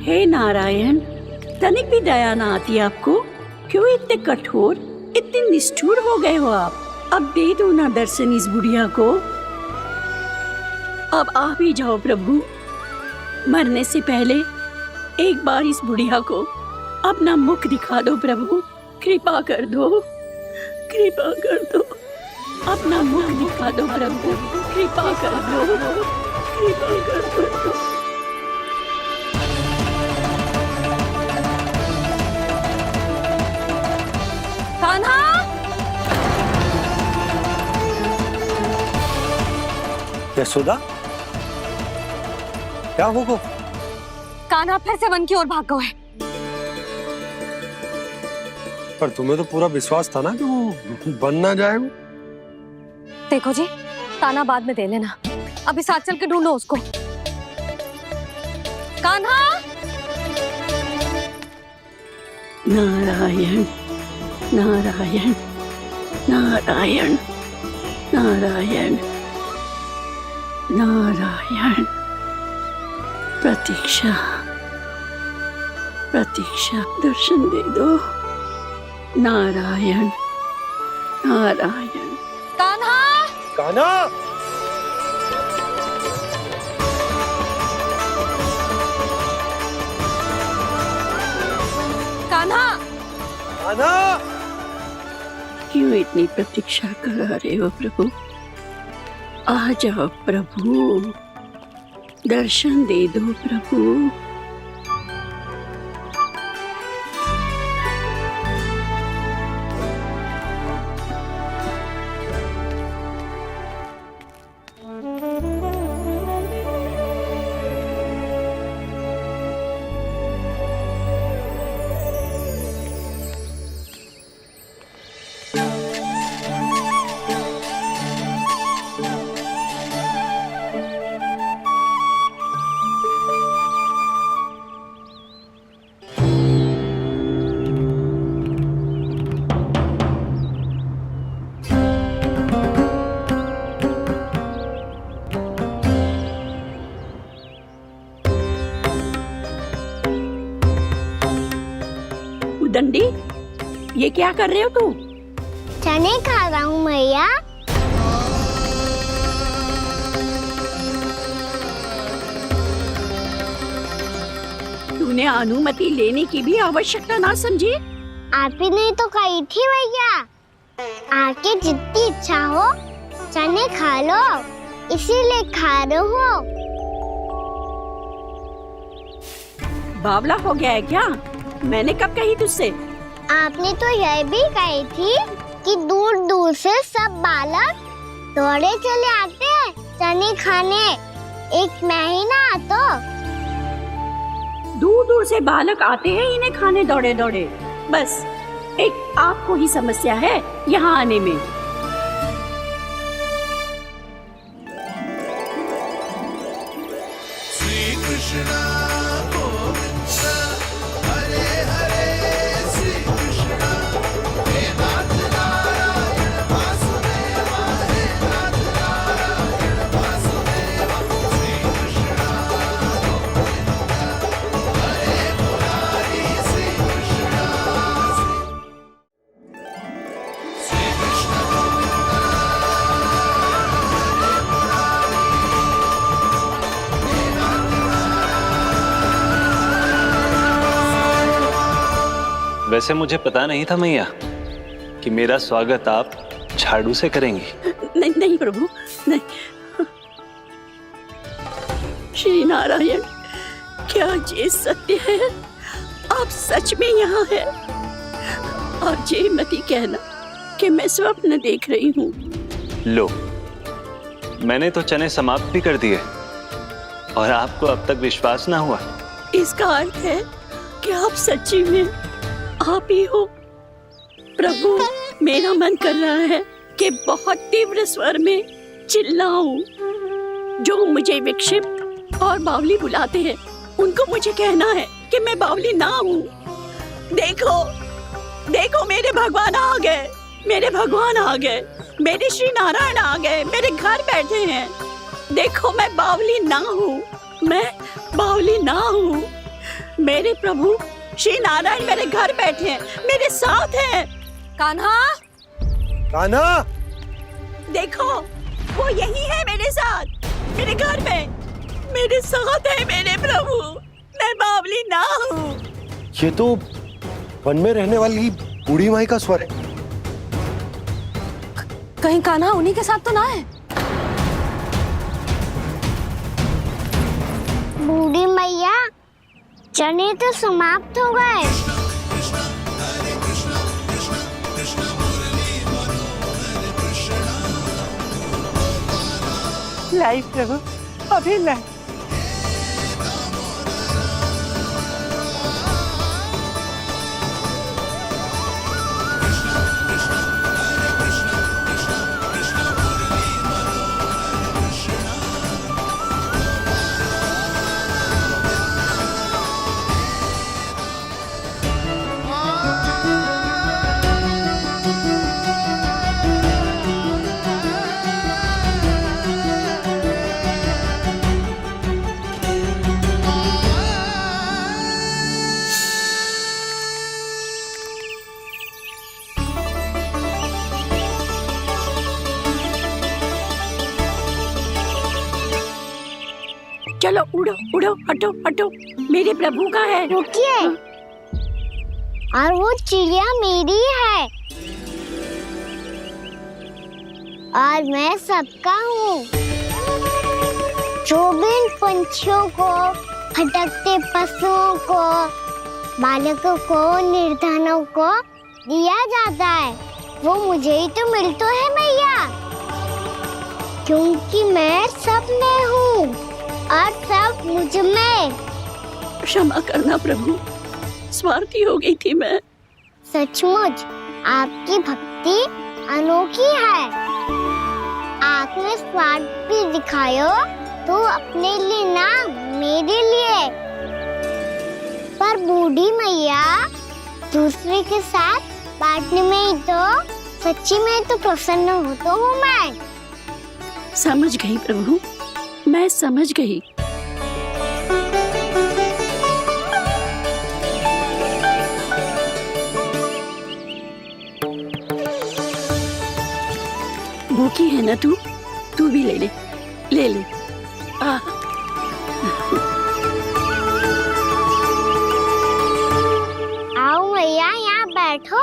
हे नारायण, तनिक भी दया ना आती आपको? क्यों इतने कठोर, इतने निष्ठुर हो गए हो आप? अब दे दो ना दर्शन इस बुढ़िया को। अब आप ही जाओ प्रभु, मरने से पहले एक बार इस बुढ़िया को अपना मुख दिखा दो प्रभु। कृपा कर दो, कृपा कर दो, अपना मुख दिखा दो प्रभु। कृपा कर दो, कृपा कर दो।
कान्हा,
यशोदा, क्या होगा?
कान्हा फिर से वन की ओर भाग गया है।
पर तुम्हें तो पूरा विश्वास था ना कि वो बन ना जाए।
देखो जी, ताना बाद में दे लेना, अभी साथ चल के ढूंढो उसको। कान्हा,
नारायण नारायण नारायण नारायण नारायण। प्रतीक्षा प्रतीक्षा, दर्शन दे दो। नारायण नारायण।
कान्हा,
कान्हा,
कान्हा,
कान्हा।
क्यों इतनी प्रतीक्षा करा रहे हो प्रभु? आ जाओ प्रभु, दर्शन दे दो प्रभु। दंडी, ये क्या कर रहे हो तू?
चने खा रहा हूँ मैया।
तूने अनुमति लेने की भी आवश्यकता ना समझी?
आप ही ने तो कही थी भैया, आके जितनी इच्छा हो चने खा लो, इसीलिए खा रहे हो।
बावला हो गया है क्या? मैंने कब कही तुझसे?
आपने तो यह भी कही थी कि दूर दूर से सब बालक दौड़े चले आते हैं चने खाने, एक महीना तो
दूर दूर से बालक आते हैं इन्हें खाने दौड़े दौड़े। बस एक आपको ही समस्या है यहाँ आने में।
श्री कृष्णा गोविंद हरे हरे, श्री कृष्णा हे नाथ नारायण वासुदेवा, हे नाथ नारायण वासुदेवा, श्री कृष्णा गोविंद हरे मुरारी, श्री कृष्णा श्री कृष्ण गोविंद हरे मुरारी, हे नाथ
वैसे मुझे पता नहीं था मैया कि मेरा स्वागत आप झाड़ू से करेंगी।
नहीं नहीं प्रभु, नहीं। श्री नारायण, क्या ये सत्य है? आप सच में यहाँ हैं? और ये मती कहना कि मैं स्वप्न देख रही हूँ।
लो, मैंने तो चने समाप्त भी कर दिए और आपको अब तक विश्वास ना हुआ।
इसका अर्थ है कि आप सच्ची में आप ही हो। प्रभु, मेरा मन कर रहा है कि बहुत तीव्र स्वर में चिल्लाऊं। जो मुझे विक्षिप्त और बावली बुलाते हैं उनको मुझे कहना है कि मैं बावली ना हूँ। देखो देखो, मेरे भगवान आ गए, मेरे भगवान आ गए, मेरे श्री नारायण आ गए, मेरे घर बैठे हैं। देखो, मैं बावली ना हूँ, मैं बावली ना हूँ। मेरे प्रभु श्री नारायण मेरे घर बैठे हैं, मेरे साथ हैं।
कान्हा,
कान्हा,
देखो, वो यही है मेरे साथ, मेरे घर में, मेरे साथ है मेरे प्रभु। मैं बावली ना हूँ।
ये तो वन में रहने वाली बूढ़ी माई का स्वर है।
कहीं कान्हा उन्हीं के साथ तो ना है?
बूढ़ी मैया, चने तो समाप्त हो गए।
लाई प्रभु, अभी लाई।
चलो उड़ो उड़ो, हटो हटो, मेरे प्रभु का है।
रुकिए, और वो चिड़िया मेरी है और मैं सबका हूँ। जो भी इन पंछियों को, भटकते पशुओं को, बालकों को, निर्धनों को दिया जाता है, वो मुझे ही तो मिलता है मैया, क्योंकि मैं सब में हूँ और सब मुझ में।
क्षमा करना प्रभु, स्वार्थी हो गई थी मैं।
सचमुच आपकी भक्ति अनोखी है। आपने स्वार्थ भी दिखायो तो अपने लिए ना, मेरे लिए। पर बूढ़ी मैया, दूसरे के साथ बांटने में ही तो सच्ची में तो प्रसन्न होता हूँ मैं।
समझ गई प्रभु, मैं समझ गई। भूखी है ना तू? तू भी ले ले, ले ले।
आओ मैया, यहाँ बैठो।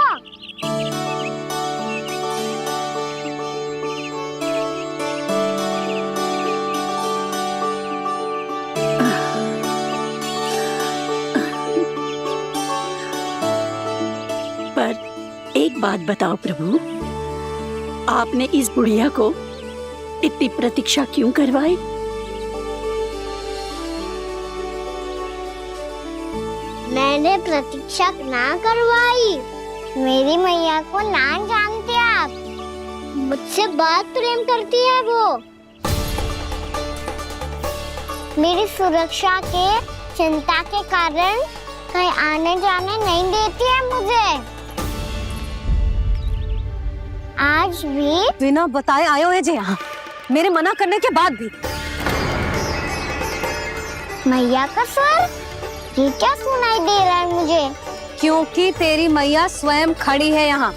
एक बात बताओ प्रभु, आपने इस बुढ़िया को इतनी प्रतीक्षा क्यों करवाई?
मैंने प्रतीक्षा ना करवाई। मेरी मैया को ना जानते आप, मुझसे बहुत प्रेम करती है वो। मेरी सुरक्षा के चिंता के कारण कहीं आने जाने नहीं देती है मुझे। आज भी
बिना बताए आए हुए जे यहाँ, मेरे मना करने के बाद भी।
मैया का स्वर ये क्या सुनाई दे रहा है मुझे?
क्योंकि तेरी मैया स्वयं खड़ी है यहाँ।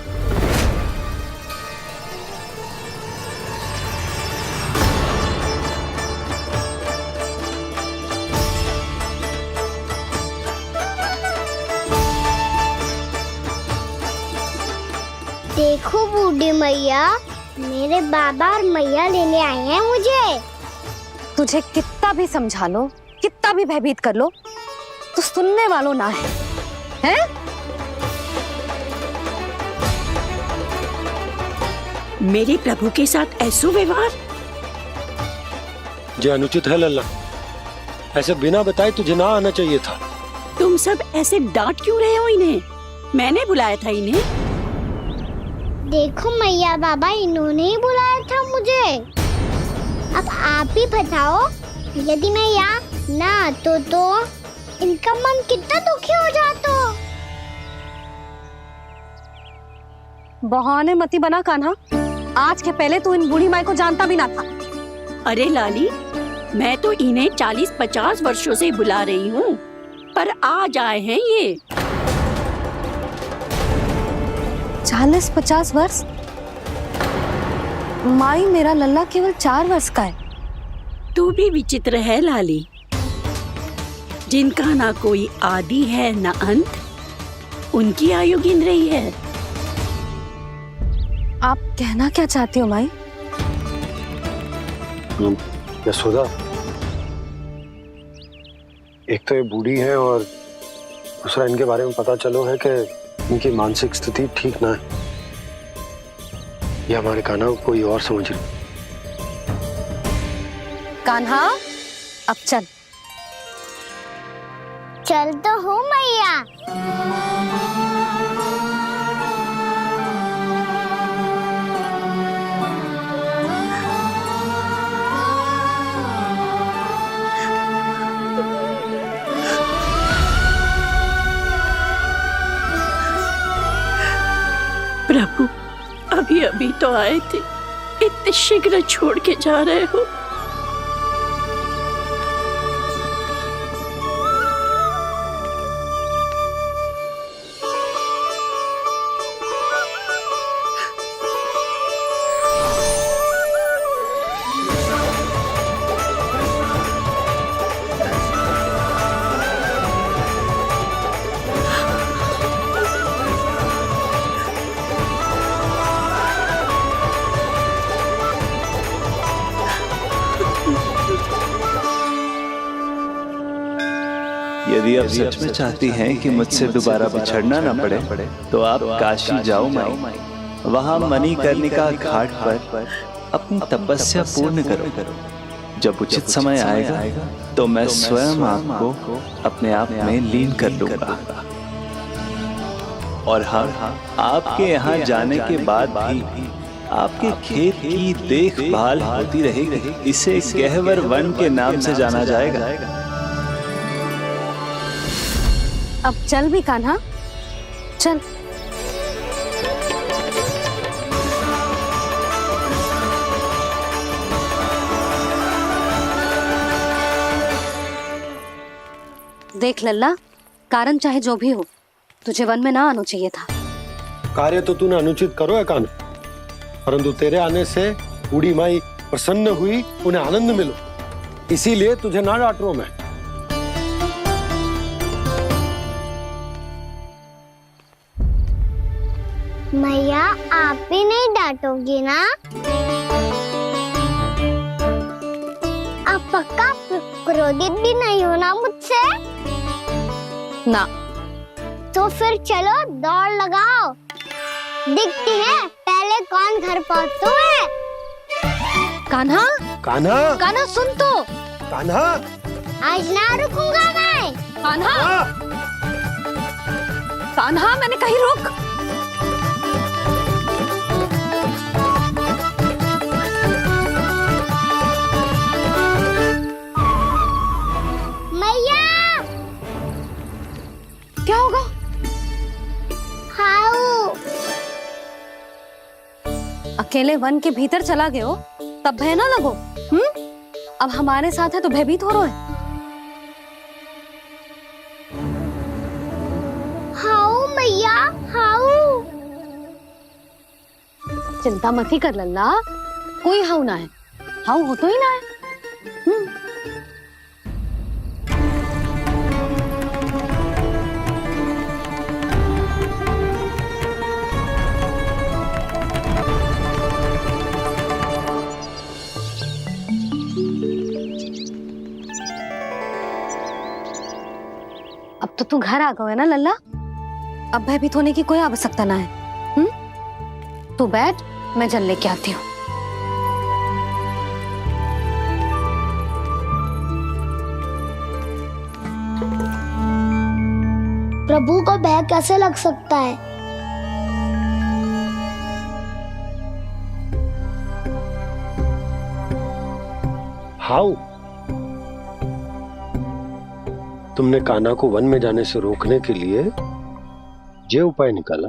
देखो बूढ़ी मैया, मेरे बाबा और मैया लेने आए हैं मुझे।
तुझे कितना भी समझा लो, कितना भी भयभीत कर लो, तो सुनने वालों ना है, हैं?
मेरे प्रभु के साथ ऐसा व्यवहार
जो अनुचित है लल्ला। ऐसे बिना बताए तुझे ना आना चाहिए था।
तुम सब ऐसे डांट क्यों रहे हो इन्हें? मैंने बुलाया था इन्हें।
देखो मैया बाबा, इन्होंने ही बुलाया था मुझे। अब आप ही बताओ, यदि मैं यहाँ ना आतो तो इनका मन कितना दुखी हो जाता।
बहाने मती बना कान्हा, आज के पहले तू इन बूढ़ी माई को जानता भी ना था।
अरे लाली, मैं तो इन्हें 40-50 वर्षों से बुला रही हूँ, पर आज आए हैं ये।
40-50 वर्ष? माई, मेरा लल्ला केवल 4 वर्ष का है।
तू भी विचित्र है लाली, जिनका ना कोई आदि है ना अंत, उनकी आयु गिन रही है।
आप कहना क्या चाहती हो माई?
यशोदा, एक तो ये बूढ़ी है और दूसरा इनके बारे में पता चलो है कि इनकी मानसिक स्थिति ठीक ना है। ये हमारे कान्हा को कोई और समझ रही।
कान्हा, अब चल।
चल तो हूँ मैया।
प्रभु, अभी अभी तो आए थे, इतने शीघ्र छोड़ के जा रहे हो?
यदि आप सच में चाहती हैं कि मुझसे दोबारा बिछड़ना न पड़े तो आप काशी जाओ माई। वहां मणिकर्णिका घाट पर अपनी तपस्या पूर्ण करो। जब उचित समय आएगा तो मैं स्वयं आपको अपने आप में लीन कर लूंगा। और हाँ, आपके यहाँ जाने के बाद भी आपके खेत की देखभाल होती रहेगी। इसे गहवर वन के नाम से जाना जाएगा।
अब चल भी कान्हा, चल। देख लल्ला, कारण चाहे जो भी हो, तुझे वन में ना आना चाहिए था।
कार्य तो तूने अनुचित करो है कान्हा, परंतु तेरे आने से बूढ़ी माई प्रसन्न हुई, उन्हें आनंद मिलो, इसीलिए तुझे ना डांट रहा हूं मैं।
मैया, आप भी नहीं डांटोगी ना? आप पक्का क्रोधित भी नहीं हो ना मुझसे?
ना।
तो फिर चलो दौड़ लगाओ, दिखती है, पहले कौन घर पहुँचता है?
कान्हा,
कान्हा,
कान्हा सुन तो।
कान्हा,
आज ना रुकूंगा मैं।
कान्हा, कान्हा, मैंने कहीं रुक।
मैया,
क्या होगा?
हाउ
अकेले वन के भीतर चला गए हो तब भय ना लगो। अब हमारे साथ है तो भयभीत हो रहे हो।
हाउ मैया, हाउ।
चिंता मत ही कर लल्ला, कोई हाउ ना है। हाउ हो तो ही ना है। अब तो तू घर आ गया है ना लल्ला, अब भयभीत होने की कोई आवश्यकता ना है। तू बैठ, मैं जल लेके आती हूँ।
प्रभु को भय कैसे लग सकता है?
हाउ? तुमने कान्हा को वन में जाने से रोकने के लिए ये उपाय निकाला?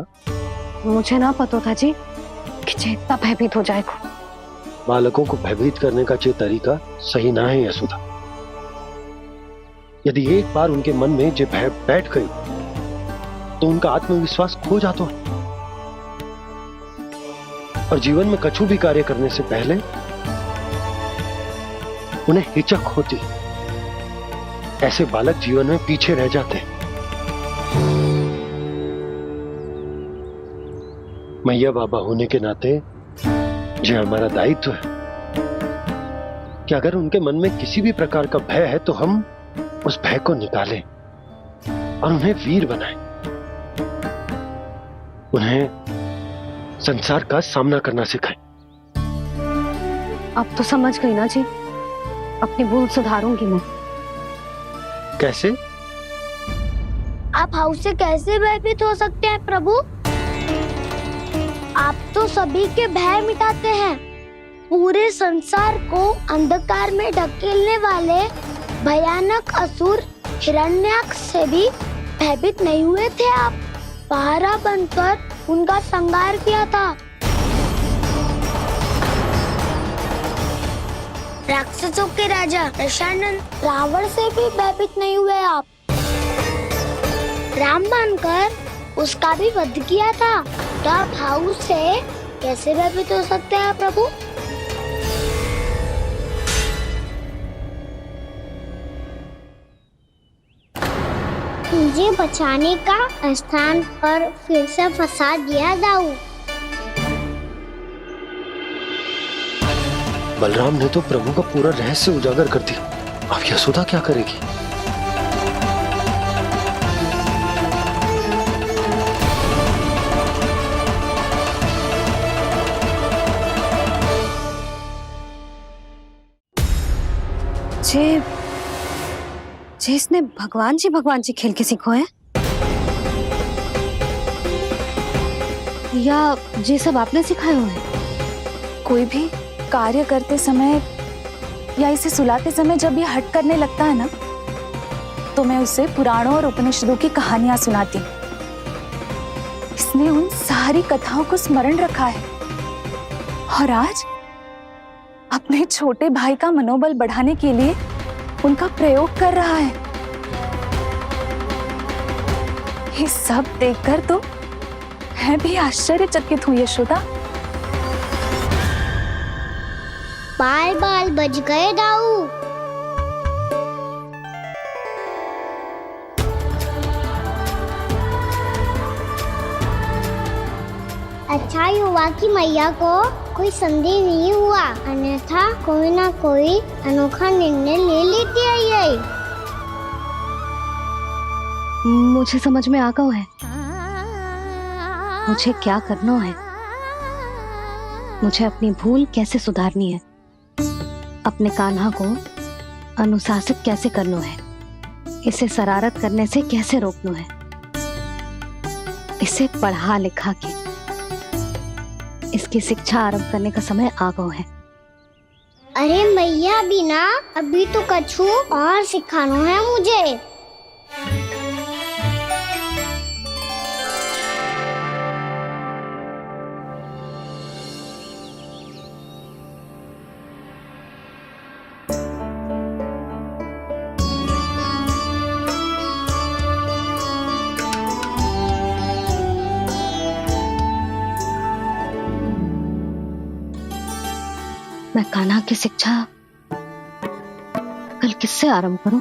मुझे ना पता था जी कि जे इतना भयभीत हो जाएगा।
बालकों को भयभीत करने का ये तरीका सही ना है यशोदा। यदि एक बार उनके मन में जे भय बैठ गई तो उनका आत्मविश्वास खो जाता है और जीवन में कछु भी कार्य करने से पहले उन्हें हिचक होती। ऐसे बालक जीवन में पीछे रह जाते हैं। मैया बाबा होने के नाते यह हमारा दायित्व है कि अगर उनके मन में किसी भी प्रकार का भय है तो हम उस भय को निकालें और उन्हें वीर बनाएं। उन्हें संसार का सामना करना सिखाएं।
अब तो समझ गई ना जी, अपनी भूल सुधारूंगी मैं।
कैसे?
आप हाउ से कैसे भयभीत हो सकते हैं प्रभु? आप तो सभी के भय मिटाते हैं। पूरे संसार को अंधकार में ढकेलने वाले भयानक असुर हिरण्याक्ष से भी भयभीत नहीं हुए थे आप। पहरा बनकर उनका संहार किया था। राक्षसों के राजा दशानन रावण से भी भयभीत नहीं हुए आप। राम बनकर उसका भी वध किया था। तो आप हाउ से कैसे भयभीत हो सकते हैं प्रभु? मुझे बचाने का स्थान पर फिर से फंसा दिया दाऊ।
बलराम ने तो प्रभु का पूरा रहस्य उजागर कर दिया। अब यशोदा क्या करेगी?
जे इसने भगवान जी खेल के सीखो है या जे सब आपने सिखाए हुए हैं?
कोई भी कार्य करते समय या इसे सुलाते समय जब ये हट करने लगता है ना, तो मैं उसे पुराणों और उपनिषदों की कहानियां सुनाती। इसने उन सारी कथाओं को स्मरण रखा है और आज अपने छोटे भाई का मनोबल बढ़ाने के लिए उनका प्रयोग कर रहा है। ये सब देखकर तो मैं भी आश्चर्यचकित हुई यशोदा।
बाल बाल बज गए दाऊ। अच्छा ही हुआ कि मैया को कोई संदेह नहीं हुआ, अन्यथा कोई ना कोई अनोखा निर्णय ले लेती है ये।
मुझे समझ में आ गया है। मुझे क्या करना है, मुझे अपनी भूल कैसे सुधारनी है, अपने कान्हा को अनुशासित कैसे करना है, इसे शरारत करने से कैसे रोकना है, इसे पढ़ा लिखा के इसकी शिक्षा आरंभ करने का समय आ गया है।
अरे मैया बिना, अभी तो कछु और सिखाना है मुझे।
मैं कान्हा की शिक्षा कल किससे आरंभ करूं?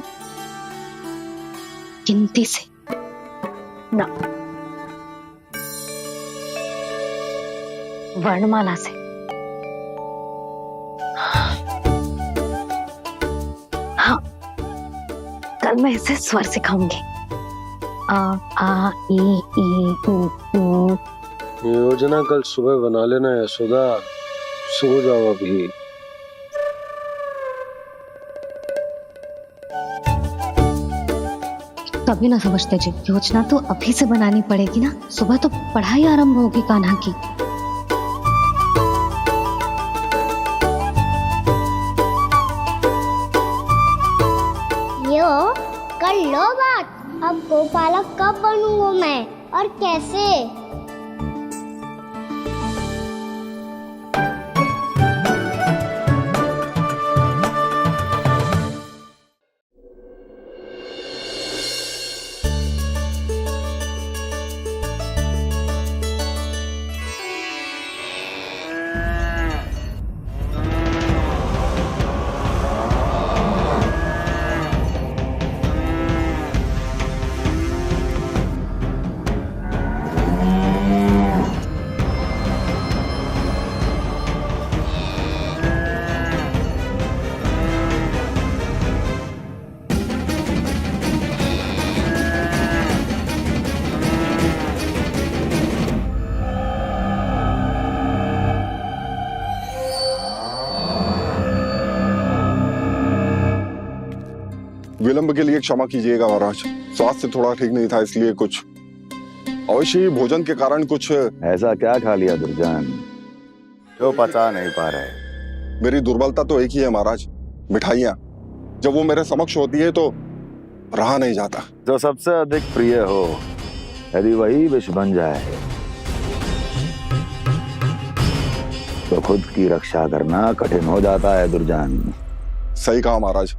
गिनती से ना, वर्णमाला से। हाँ, कल मैं इसे स्वर सिखाऊंगी। आ आ ई ई उ ऊ।
योजना कल सुबह बना लेना यशोदा, सो जाओ अभी।
कभी ना समझते जी, योजना तो अभी से बनानी पड़ेगी ना, सुबह तो पढ़ाई आरंभ होगी कान्हा की।
यो कर लो बात, अब गोपालक कब बनूंगा मैं और कैसे?
विलंब के लिए क्षमा कीजिएगा महाराज, स्वास्थ्य थोड़ा ठीक नहीं था इसलिए कुछ अवश्य ही भोजन के कारण कुछ।
ऐसा क्या खा लिया दुर्जन जो पचा नहीं पा रहे?
मेरी दुर्बलता तो एक ही है महाराज, मिठाइयाँ। जब वो मेरे समक्ष होती है तो रहा नहीं जाता।
जो सबसे अधिक प्रिय हो, यदि वही विष बन जाए तो खुद की रक्षा करना कठिन हो जाता है दुर्जन।
सही कहा महाराज,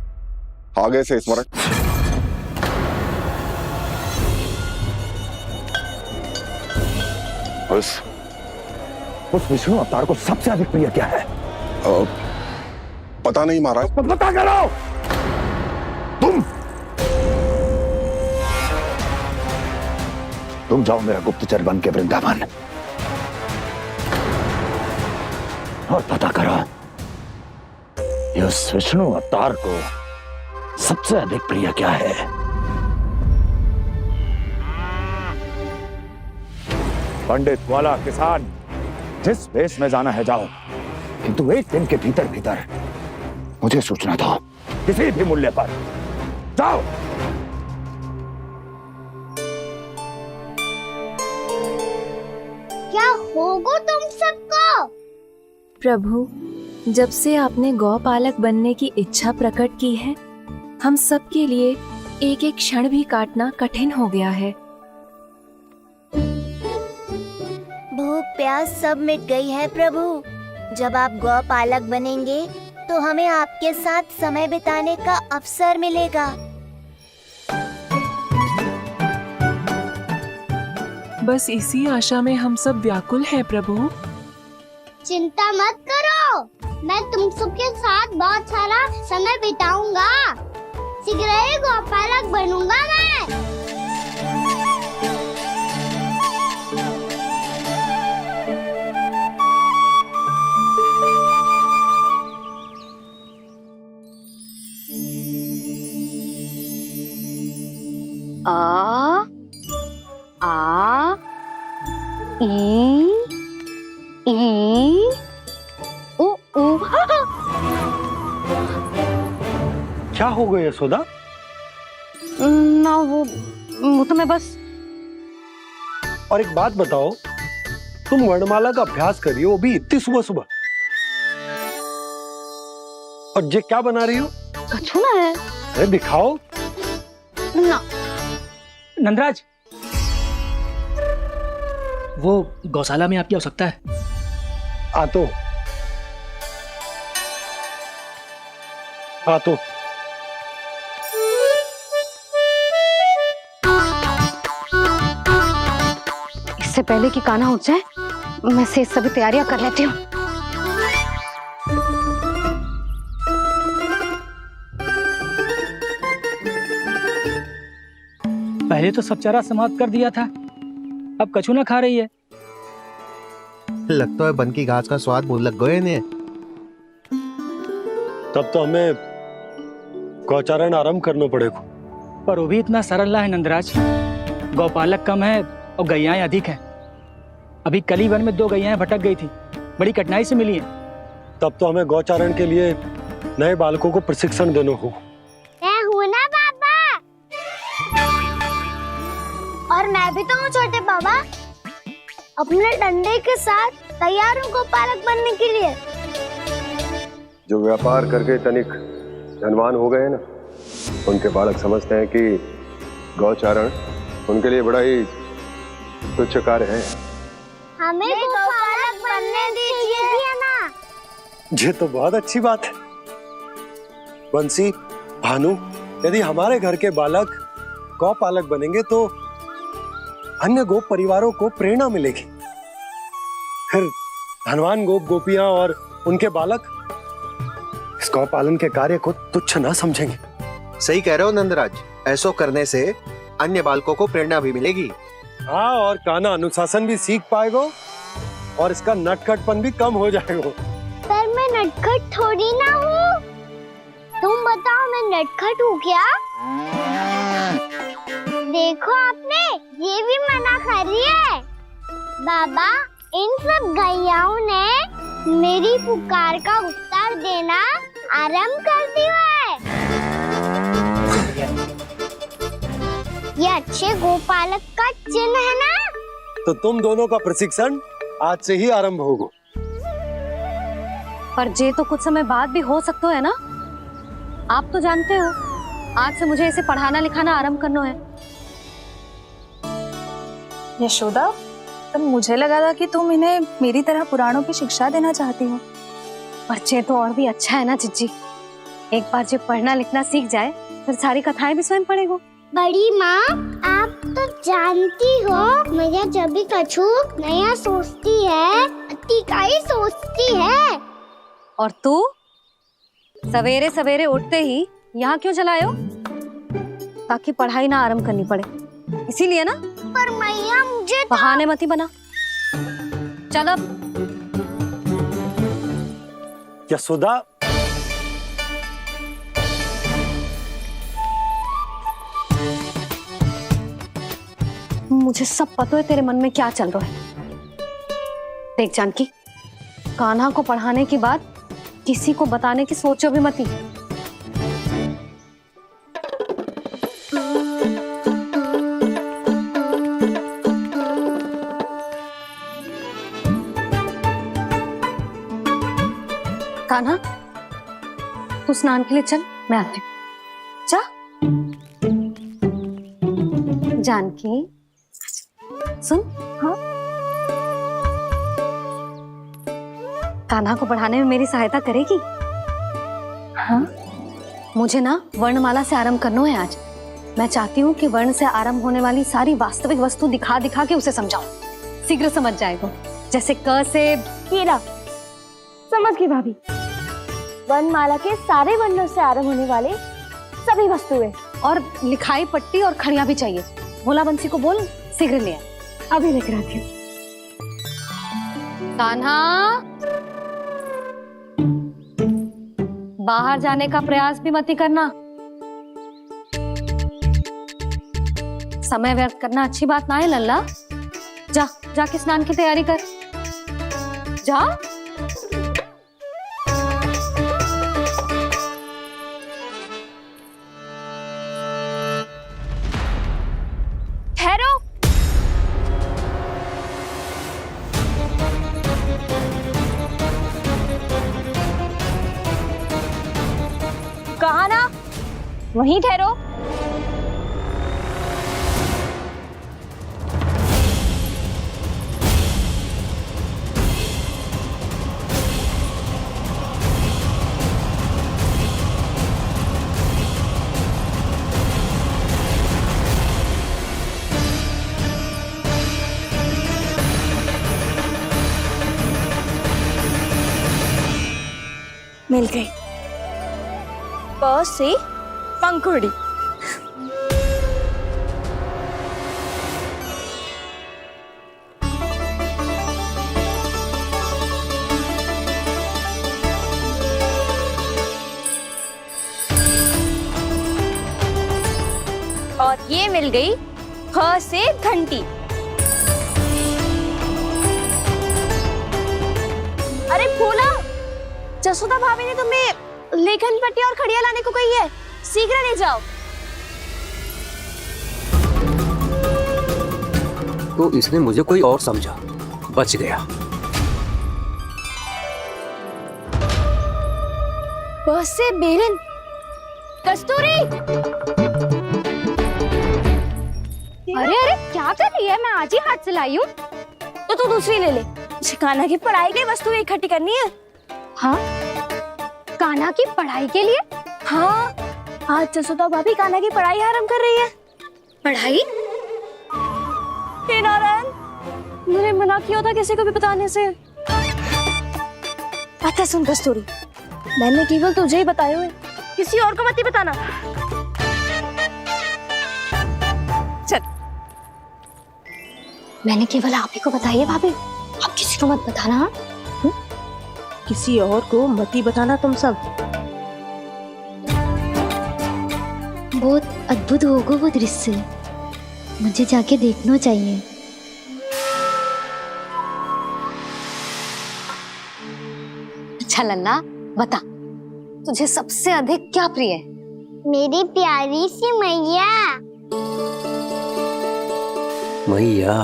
आगे से स्मरण।
उस विष्णु अवतार को सबसे अधिक प्रिय क्या है?
पता नहीं महाराज।
पता करो। तुम जाओ मेरा गुप्तचर बन के वृंदावन और पता करो उस विष्णु अवतार को सबसे अधिक प्रिय क्या है। पंडित वाला किसान जिस वेश में जाना है जाओ, किंतु एक दिन के भीतर भीतर मुझे सूचना दो, किसी भी मूल्य पर। जाओ।
क्या होगा तुम सबको?
प्रभु, जब से आपने गौपालक बनने की इच्छा प्रकट की है, हम सब के लिए एक एक क्षण भी काटना कठिन हो गया है।
भूख प्यास सब मिट गई है प्रभु। जब आप गौपालक बनेंगे तो हमें आपके साथ समय बिताने का अवसर मिलेगा।
बस इसी आशा में हम सब व्याकुल हैं प्रभु।
चिंता मत करो, मैं तुम सबके साथ बहुत सारा समय बिताऊंगा। शीघ्र ही गोपालक बनूंगा मैं।
आ आ ई ई उ उ।
क्या हो गया यशोदा?
ना वो तो मैं बस।
और एक बात बताओ, तुम वर्णमाला का अभ्यास कर रही हो, वो भी इतनी सुबह सुबह, और ये क्या बना रही हो?
कछुआ है।
अरे दिखाओ
ना।
नंदराज, वो गौशाला में आपकी आवश्यकता है।
आतो आतो।
इससे पहले कि कान्हा उठ जाए, मैं से सभी तैयारियां कर लेती हूँ।
पहले तो सब चारा समाप्त कर दिया था, अब कछू ना खा रही है।
लगता है बन की घास का स्वाद भूल लग गए इन्हें।
तब तो हमें गौचारण आरंभ करना पड़ेगा।
पर वो भी इतना सरल ना है नंदराज। गौपालक कम है और गैयाएं अधिक हैं। अभी कली वन में 2 गैयाएं भटक गई थी, बड़ी कठिनाई से मिली हैं।
तब तो हमें गौचारण के लिए नए बालकों को प्रशिक्षण देना हो।
मैं हूँ ना बाबा, और मैं भी तो हूँ छोटे बाबा। अपने डंडे के साथ तैयार हूँ गोपालक बनने के लिए।
जो व्यापार करके तनिक धनवान हो गए ना, उनके बालक समझते हैं कि गौचारण उनके लिए बड़ा ही तुच्छ कार्य है।
हमें गोपालक बनने दीजिए ना।
ये तो बहुत अच्छी बात है। बंसी, भानु, यदि हमारे घर के बालक गौपालक बनेंगे तो अन्य गोप परिवारों को प्रेरणा मिलेगी। फिर धनवान गोप गोपियां और उनके बालक इस गौ पालन के कार्य को तुच्छ ना समझेंगे।
सही कह रहे हो नंदराज, ऐसा करने से अन्य बालकों को प्रेरणा भी मिलेगी।
हाँ, और कान्हा अनुशासन भी सीख पाएगा और इसका नटखटपन भी कम हो जाएगा।
पर मैं नटखट थोड़ी ना हूँ। तुम बताओ मैं नटखट हूँ क्या? देखो आपने ये भी मना कर रही है। बाबा, इन सब गैयाओं ने मेरी पुकार का उत्तर देना आरंभ कर दिया है। ये अच्छे गोपालक का चिन्ह है ना?
तो तुम दोनों का प्रशिक्षण आज से ही आरंभ होगा।
पर जे तो कुछ समय बाद भी हो सकता है ना। आप तो जानते हो, आज से मुझे इसे पढ़ाना लिखाना आरंभ करना है।
यशोदा, तब मुझे लगा था कि तुम इन्हें मेरी तरह पुराणों की शिक्षा देना चाहती हो।
पर जे तो और भी अच्छा है ना जिज्जी। एक बार जब पढ़ना लिखना सीख जाए फिर सारी कथाएं भी स्वयं पढ़ेगा।
बड़ी माँ, आप तो जानती हो मैया जब भी कछु नया सोचती है, अतिकाई सोचती है।
और तू सवेरे सवेरे उठते ही यहाँ क्यों चलाए हो? ताकि पढ़ाई ना आरंभ करनी पड़े, इसीलिए ना।
पर मैया मुझे
बहाने मत ही बना। चल अब।
यशोदा,
मुझे सब पता है तेरे मन में क्या चल रहा है। देख जानकी, कान्हा को पढ़ाने के बाद किसी को बताने की सोचो भी मत ही। कान्हा, तू स्नान के लिए चल, मैं आती हूँ। जा। जानकी, सुन। हाँ, कान्हा को पढ़ाने में मेरी सहायता करेगी? हाँ। मुझे ना वर्णमाला से आरंभ करना है आज। मैं चाहती हूँ कि वर्ण से आरंभ होने वाली सारी वास्तविक वस्तु दिखा दिखा के उसे समझाऊं। शीघ्र समझ जाएगा। जैसे क से
हीरा। समझ गई भाभी। वर्णमाला के सारे वर्णों से आरंभ होने वाले सभी वस्तुएं,
और लिखाई पट्टी और खड़िया भी चाहिए। भोला बंसी को बोल शीघ्र ले आ।
अभी लेकर आती हूँ।
कान्हा, बाहर जाने का प्रयास भी मत ही करना। समय व्यर्थ करना अच्छी बात ना है लल्ला। जा। जाके स्नान की तैयारी कर। जा।
ठहरो। कहा ना, वहीं ठहरो। मिल गई। प से पंखुड़ी। और ये मिल गई ख से घंटी। अरे फूला, जसोदा भाभी ने तुम्हें लेखन पट्टी और खड़िया लाने को कही है, शीघ्र ले जाओ।
तो इसने मुझे कोई और समझा, बच गया।
बस से बेलन। कस्तूरी। अरे अरे क्या कर रही है? मैं आज ही हाथ से लाई हूँ। तो तू दूसरी ले ले। कान्हा की पढ़ाई की वस्तु इकट्ठी करनी है। हाँ, कान्हा की पढ़ाई के लिए? हाँ, आज जसोदा भाभी कान्हा की पढ़ाई आरंभ कर रही है। पढ़ाई? हे नारायण, मैंने मना किया था किसी को भी बताने से। अच्छा सुन कस्तूरी, मैंने केवल तुझे ही बताए हुए, किसी और को मत ही बताना। चल, मैंने केवल आप ही को बताई है भाभी, आप किसी को मत बताना। हाँ?
किसी और को मत ही बताना तुम सब।
बहुत अद्भुत होगा वो दृश्य, मुझे जाके देखना चाहिए।
अच्छा लल्ला, बता तुझे सबसे अधिक क्या प्रिय है?
मेरी प्यारी सी मैया।
मैया।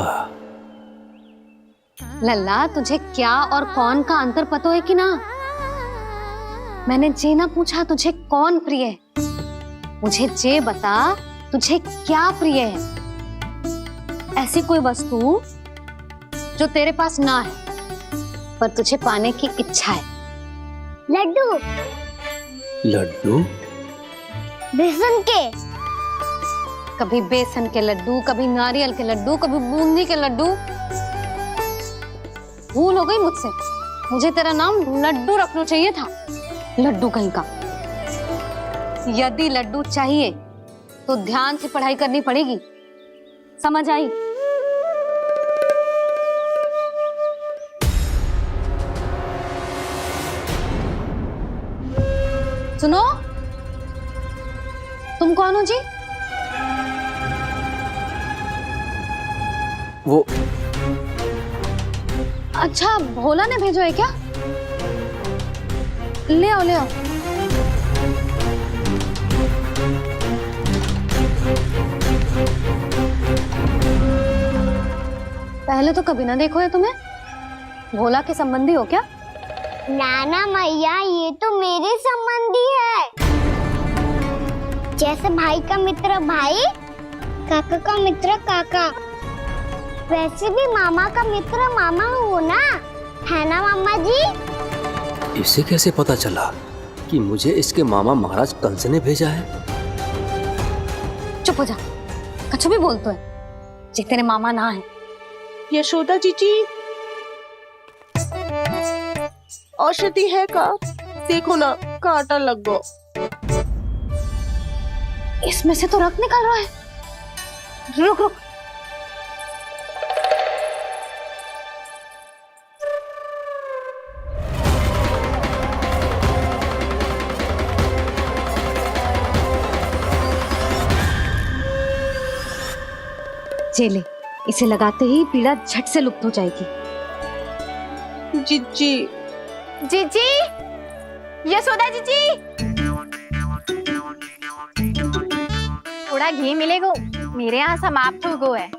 लल्ला, तुझे क्या और कौन का अंतर पता है कि ना? मैंने जे ना पूछा तुझे कौन प्रिय है, मुझे जे बता तुझे क्या प्रिय है। ऐसी कोई वस्तु जो तेरे पास ना है पर तुझे पाने की इच्छा है।
लड्डू।
लड्डू?
बेसन के।
कभी बेसन के लड्डू, कभी नारियल के लड्डू, कभी बूंदी के लड्डू। भूल हो गई मुझसे, मुझे तेरा नाम लड्डू रखना चाहिए था। लड्डू कहीं का। यदि लड्डू चाहिए तो ध्यान से पढ़ाई करनी पड़ेगी, समझ आई? सुनो, तुम कौन हो जी?
वो
अच्छा, भोला ने भेजो है क्या? ले आओ ले आओ। पहले तो कभी ना देखो है तुम्हें। भोला के संबंधी हो क्या?
नाना मैया, ये तो मेरे संबंधी है। जैसे भाई का मित्र भाई, काका का मित्र काका, वैसे भी मामा का मित्र मामा हो ना, है ना मामा जी?
इसे कैसे पता चला कि मुझे इसके मामा महाराज कंस ने भेजा है?
चुप हो जा, कछु भी बोलते है जे तेरे मामा ना है।
यशोदा जीजी, औषधि है का? देखो ना, कांटा लग गो।
इसमें से तो रक्त निकल रहा है। रुक रुक। चले, इसे लगाते ही पीड़ा झट से लुप्त हो जाएगी।
जीजी,
जीजी, यशोदा जीजी, थोड़ा घी मिलेगा, मेरे यहाँ समाप्त हो गया है।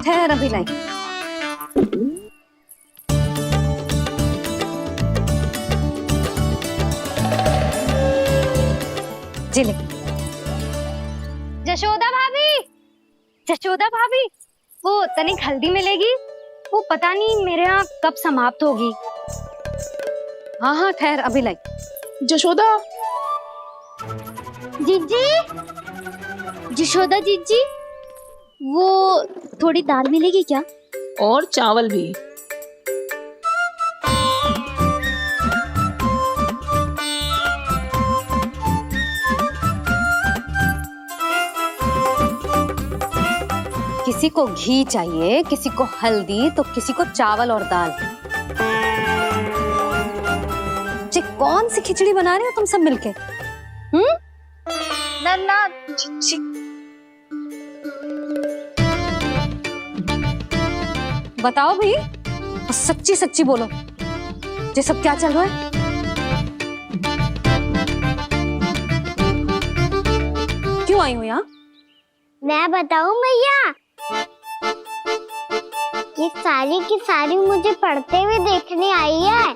ठहर अभी लाई। जी ले।
जशोदा भाभी, जशोदा भाभी, वो तनिक हल्दी मिलेगी? वो पता नहीं मेरे यहाँ कब समाप्त होगी।
हाँ हाँ ठहर अभी लाई।
जशोदा,
जीजी, जशोदा जीजी, वो थोड़ी दाल मिलेगी क्या?
और चावल भी।
किसी को घी चाहिए, किसी को हल्दी, तो किसी को चावल और दाल। जी कौन सी खिचड़ी बना रहे हो तुम सब मिलके?
नन्ना,
बताओ भाई, सच्ची सच्ची बोलो, ये सब क्या चल रहा है? क्यों आई हो यहाँ?
मैं बताऊं भैया, ये सारी की सारी मुझे पढ़ते हुए देखने आई है।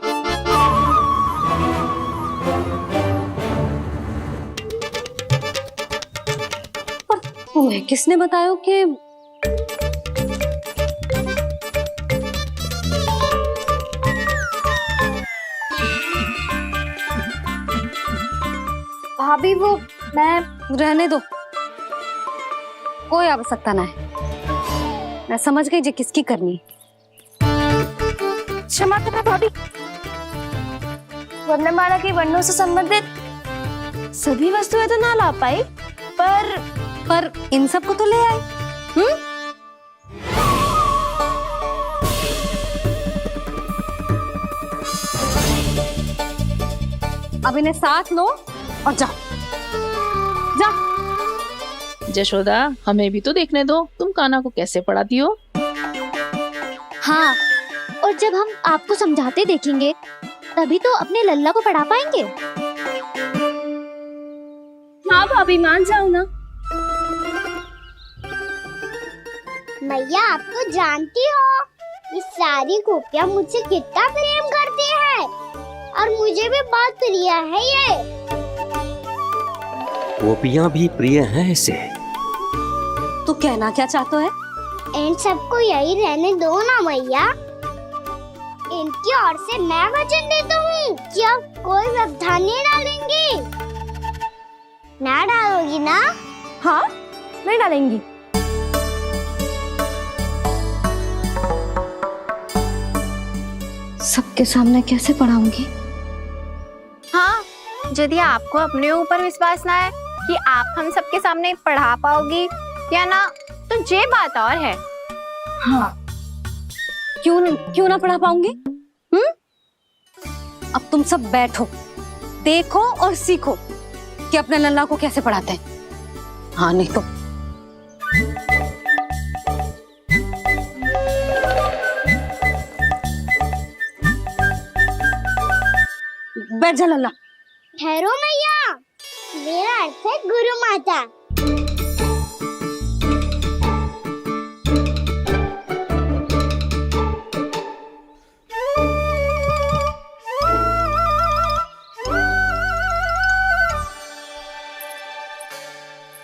पर तुम्हें किसने बताया कि
भाभी वो मैं
रहने दो, कोई आवश्यकता ना है। मैं समझ गई जे किसकी करनी।
क्षमा करना भाभी, वर्णमाला के वर्णों से संबंधित सभी वस्तुएं तो ना ला पाई, पर
इन सब को तो ले आए। अब इन्हें साथ लो और जाओ। जा।
जशोदा, हमें भी तो देखने दो, तुम कान्हा को कैसे पढ़ाती हो।
हाँ, और जब हम आपको समझाते देखेंगे तभी तो अपने लल्ला को पढ़ा पाएंगे।
हाँ भाभी, मान जाओ ना।
मैया, आप तो जानती हो ये सारी गोपियाँ मुझसे कितना प्रेम करती है, और मुझे भी बहुत प्रिय है ये।
गोपियाँ भी प्रिय हैं इसे।
तू कहना क्या चाहता है?
इन सबको यही रहने दो ना मैया। इनकी ओर से मैं वचन देता हूँ कि अब कोई व्यवधान नहीं डालेंगी। ना डालोगी ना?
हाँ, नहीं डालेंगी। सबके सामने कैसे पढ़ाऊंगी?
हाँ, यदि आपको अपने ऊपर विश्वास ना है कि आप हम सबके सामने पढ़ा पाओगी या ना, तो ये बात और है।
हाँ, क्यों ना पढ़ा पाऊंगी? अब तुम सब बैठो, देखो और सीखो कि अपने लल्ला को कैसे पढ़ाते हैं। हाँ, नहीं तो बैठ जा लल्ला।
ठहरो मैया, मेरा अर्थ है गुरु माता।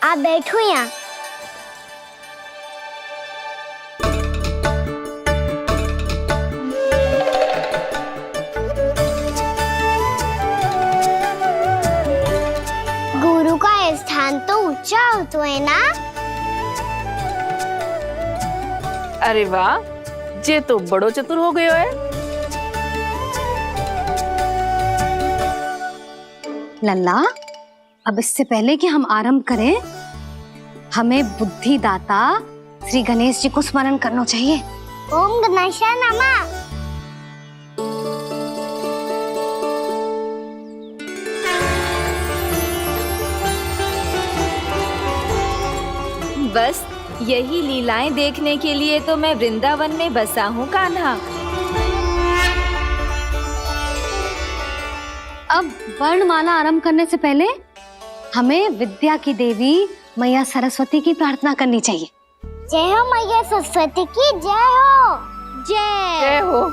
आप बैठो यहाँ। गुरु का स्थान तो ऊंचा होता है ना?
अरे वाह, जे तो बड़ो चतुर हो गयो है।
लल्ला, अब इससे पहले कि हम आरंभ करें, हमें बुद्धिदाता श्री गणेश जी को स्मरण करना चाहिए।
ओम गणेशाय नमः।
बस
यही लीलाएं देखने के लिए तो मैं वृंदावन में बसा हूँ कान्हा।
अब वर्णमाला आरंभ करने से पहले हमें विद्या की देवी मैया सरस्वती की प्रार्थना करनी चाहिए।
जय हो मैया सरस्वती की जय हो।
जय हो।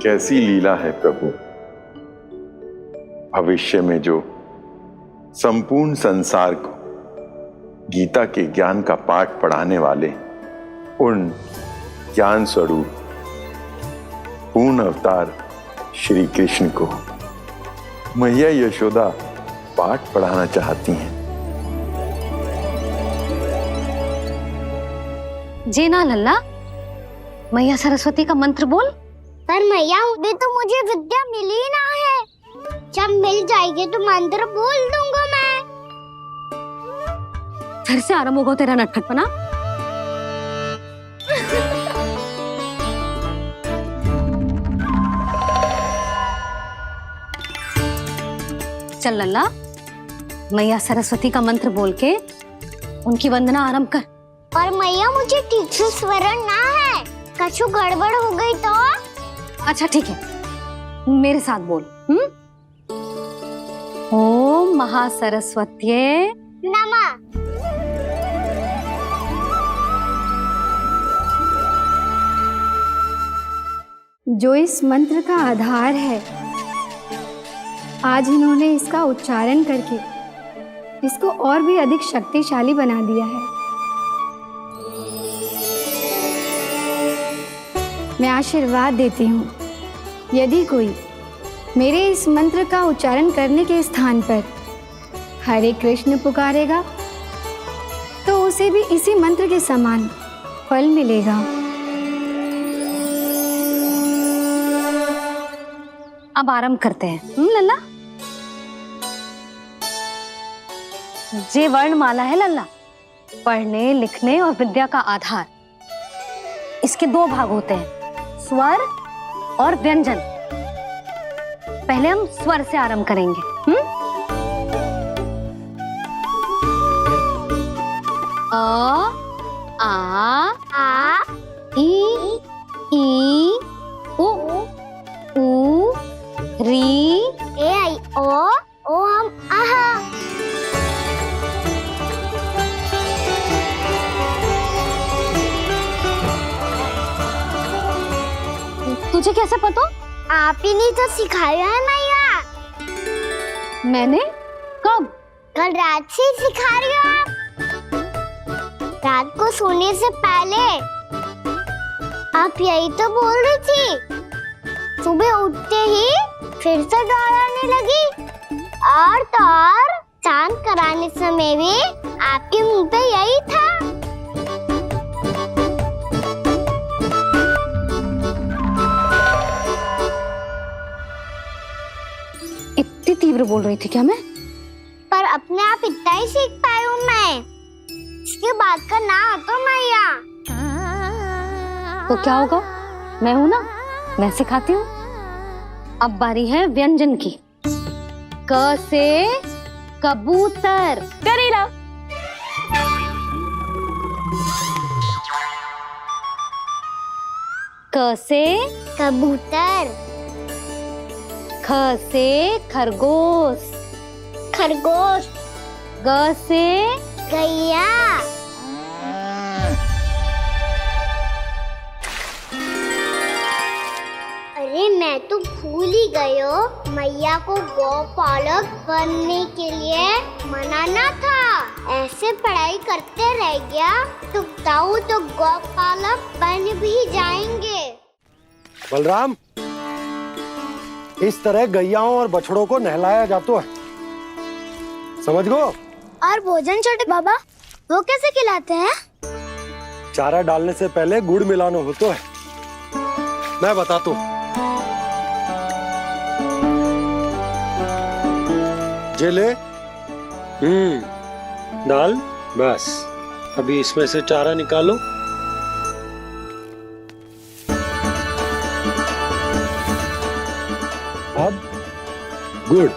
कैसी लीला है प्रभु, भविष्य में जो संपूर्ण संसार को गीता के ज्ञान का पाठ पढ़ाने वाले उन ज्ञान स्वरूप पूर्ण अवतार श्री कृष्ण को मैया यशोदा पाठ पढ़ाना चाहती हैं।
जी ना लल्ला, मैया सरस्वती का मंत्र बोल।
पर मैया अभी तो मुझे विद्या मिली ना है, जब मिल जाएगी तो मंत्र बोल दूंगा मैं।
फिर से आरंभ होगा तेरा नटखटपना। चल लल्ला, मैया सरस्वती का मंत्र बोल के उनकी वंदना आरंभ कर।
और मैया मुझे ठीक से स्मरण ना है, कछु गड़बड़ हो गई तो?
अच्छा ठीक है, मेरे साथ बोल। ओम महासरस्वत्ये
नमः।
जो इस मंत्र का आधार है, आज इन्होंने इसका उच्चारण करके इसको और भी अधिक शक्तिशाली बना दिया है। मैं आशीर्वाद देती हूँ, यदि कोई मेरे इस मंत्र का उच्चारण करने के स्थान पर हरे कृष्ण पुकारेगा तो उसे भी इसी मंत्र के समान फल मिलेगा।
अब आरंभ करते हैं। लल्ला, जे वर्णमाला है लल्ला, पढ़ने लिखने और विद्या का आधार। इसके दो भाग होते हैं, स्वर और व्यंजन। पहले हम स्वर से आरंभ करेंगे। अ, आ, ई, उ, री,
ए आई ओ हम आहा।
तुझे कैसे पता?
आप ही ने तो सिखाया है मैया।
मैंने? कब?
कल रात से सिखा रही हो आप। रात को सोने से पहले आप यही तो बोल रही थी। सुबह उठते ही फिर से दोहराने लगी, और तो और स्नान कराने समय भी आपके मुंह पे यही था।
इतनी तीव्र बोल रही थी क्या मैं?
पर अपने आप इतना ही सीख पाई हूँ मैं। इसके बाद का ना तो मैया।
तो क्या होगा? मैं हूं ना, मैं सिखाती हूँ। अब बारी है व्यंजन की। क से कबूतर।
करेला।
क से
कबूतर।
ख से खरगोश।
खरगोश।
ग से
गैया। अरे मैं तो भूल ही गई हो, मैया को गौपालक बनने के लिए मनाना था। ऐसे पढ़ाई करते रह गया तो ताऊ तो गौपालक बन भी जाएंगे।
बलराम, इस तरह गैयाओं और बछड़ों को नहलाया जाता है, समझ गो?
और भोजन छोटे बाबा, वो कैसे खिलाते हैं?
चारा डालने से पहले गुड़ मिलाना होता है, मैं बताता हूँ। जे ले, डाल, बस। अभी इसमें से चारा निकालो। अब गुड़।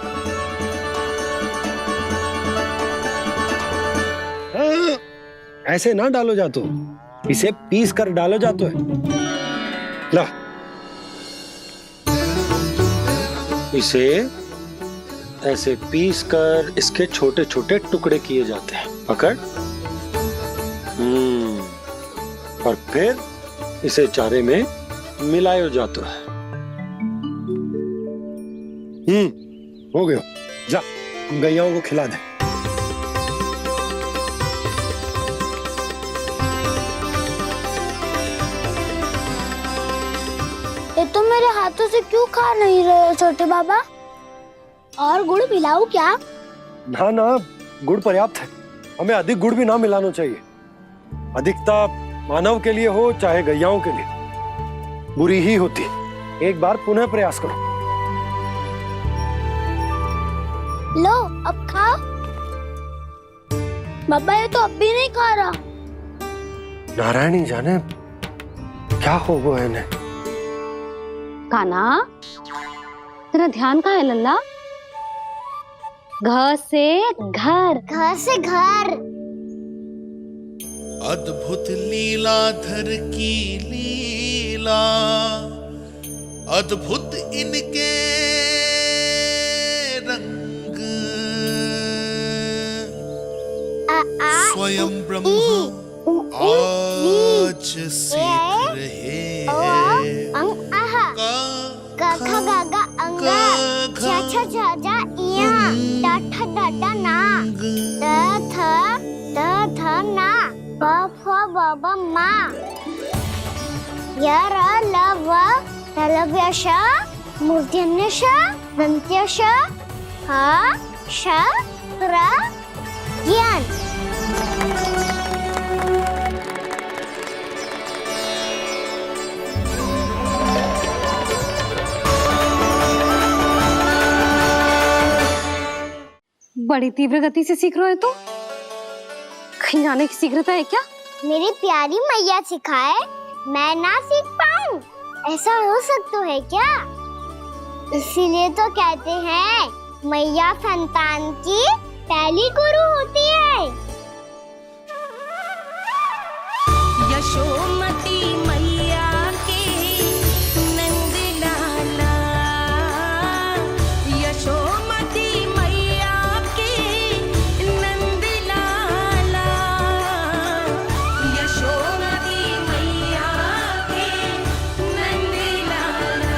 ऐसे ना डालो जातो, इसे पीस कर डालो जातो है। ला, इसे ऐसे पीस कर इसके छोटे छोटे टुकड़े किए जाते हैं। पकड़। और फिर इसे चारे में मिलायो जाता है। हो गया। जा, गैयाओं को खिला दे।
ये तो मेरे हाथों से क्यों खा नहीं रहे हो छोटे बाबा? और गुड़ मिलाऊं क्या?
ना ना, गुड़ पर्याप्त है। हमें अधिक गुड़ भी ना मिलाना चाहिए। अधिकता मानव के लिए हो चाहे गैयाओं के लिए बुरी ही होती है। एक बार पुनः प्रयास करो।
लो, अब खाओ। बाबा ये तो अब भी नहीं खा रहा।
नारायणी जाने क्या हो गया इन्हें।
काना, तेरा ध्यान कहाँ है लल्ला? घर से घर,
घर से घर।
अद्भुत लीलाधर की लीला, अद्भुत इनके रंग, स्वयं ब्रह्म आज सीख रहे हैं।
गा गा गा अंगा, छा छा छा जा इया, टा ठा डा डा ना, दा धा ना, बा फा बा बा मा, या रा ला वा, तलव्या शा, मूर्धन्य शा, दंत्य शा, हा शा रा ज्ञान।
बड़ी तीव्र गति से सीख रहे हो तो कहीं जाने की शीघ्रता है क्या?
मेरी प्यारी मैया सिखाए, मैं ना सीख पाऊं, ऐसा हो सकता है क्या? इसीलिए तो कहते हैं मैया संतान की पहली गुरु होती है।
यशोमती मैया के नंद लाला, यशोमती मैया के नंद लाला, यशोमती मैया के नंद लाला,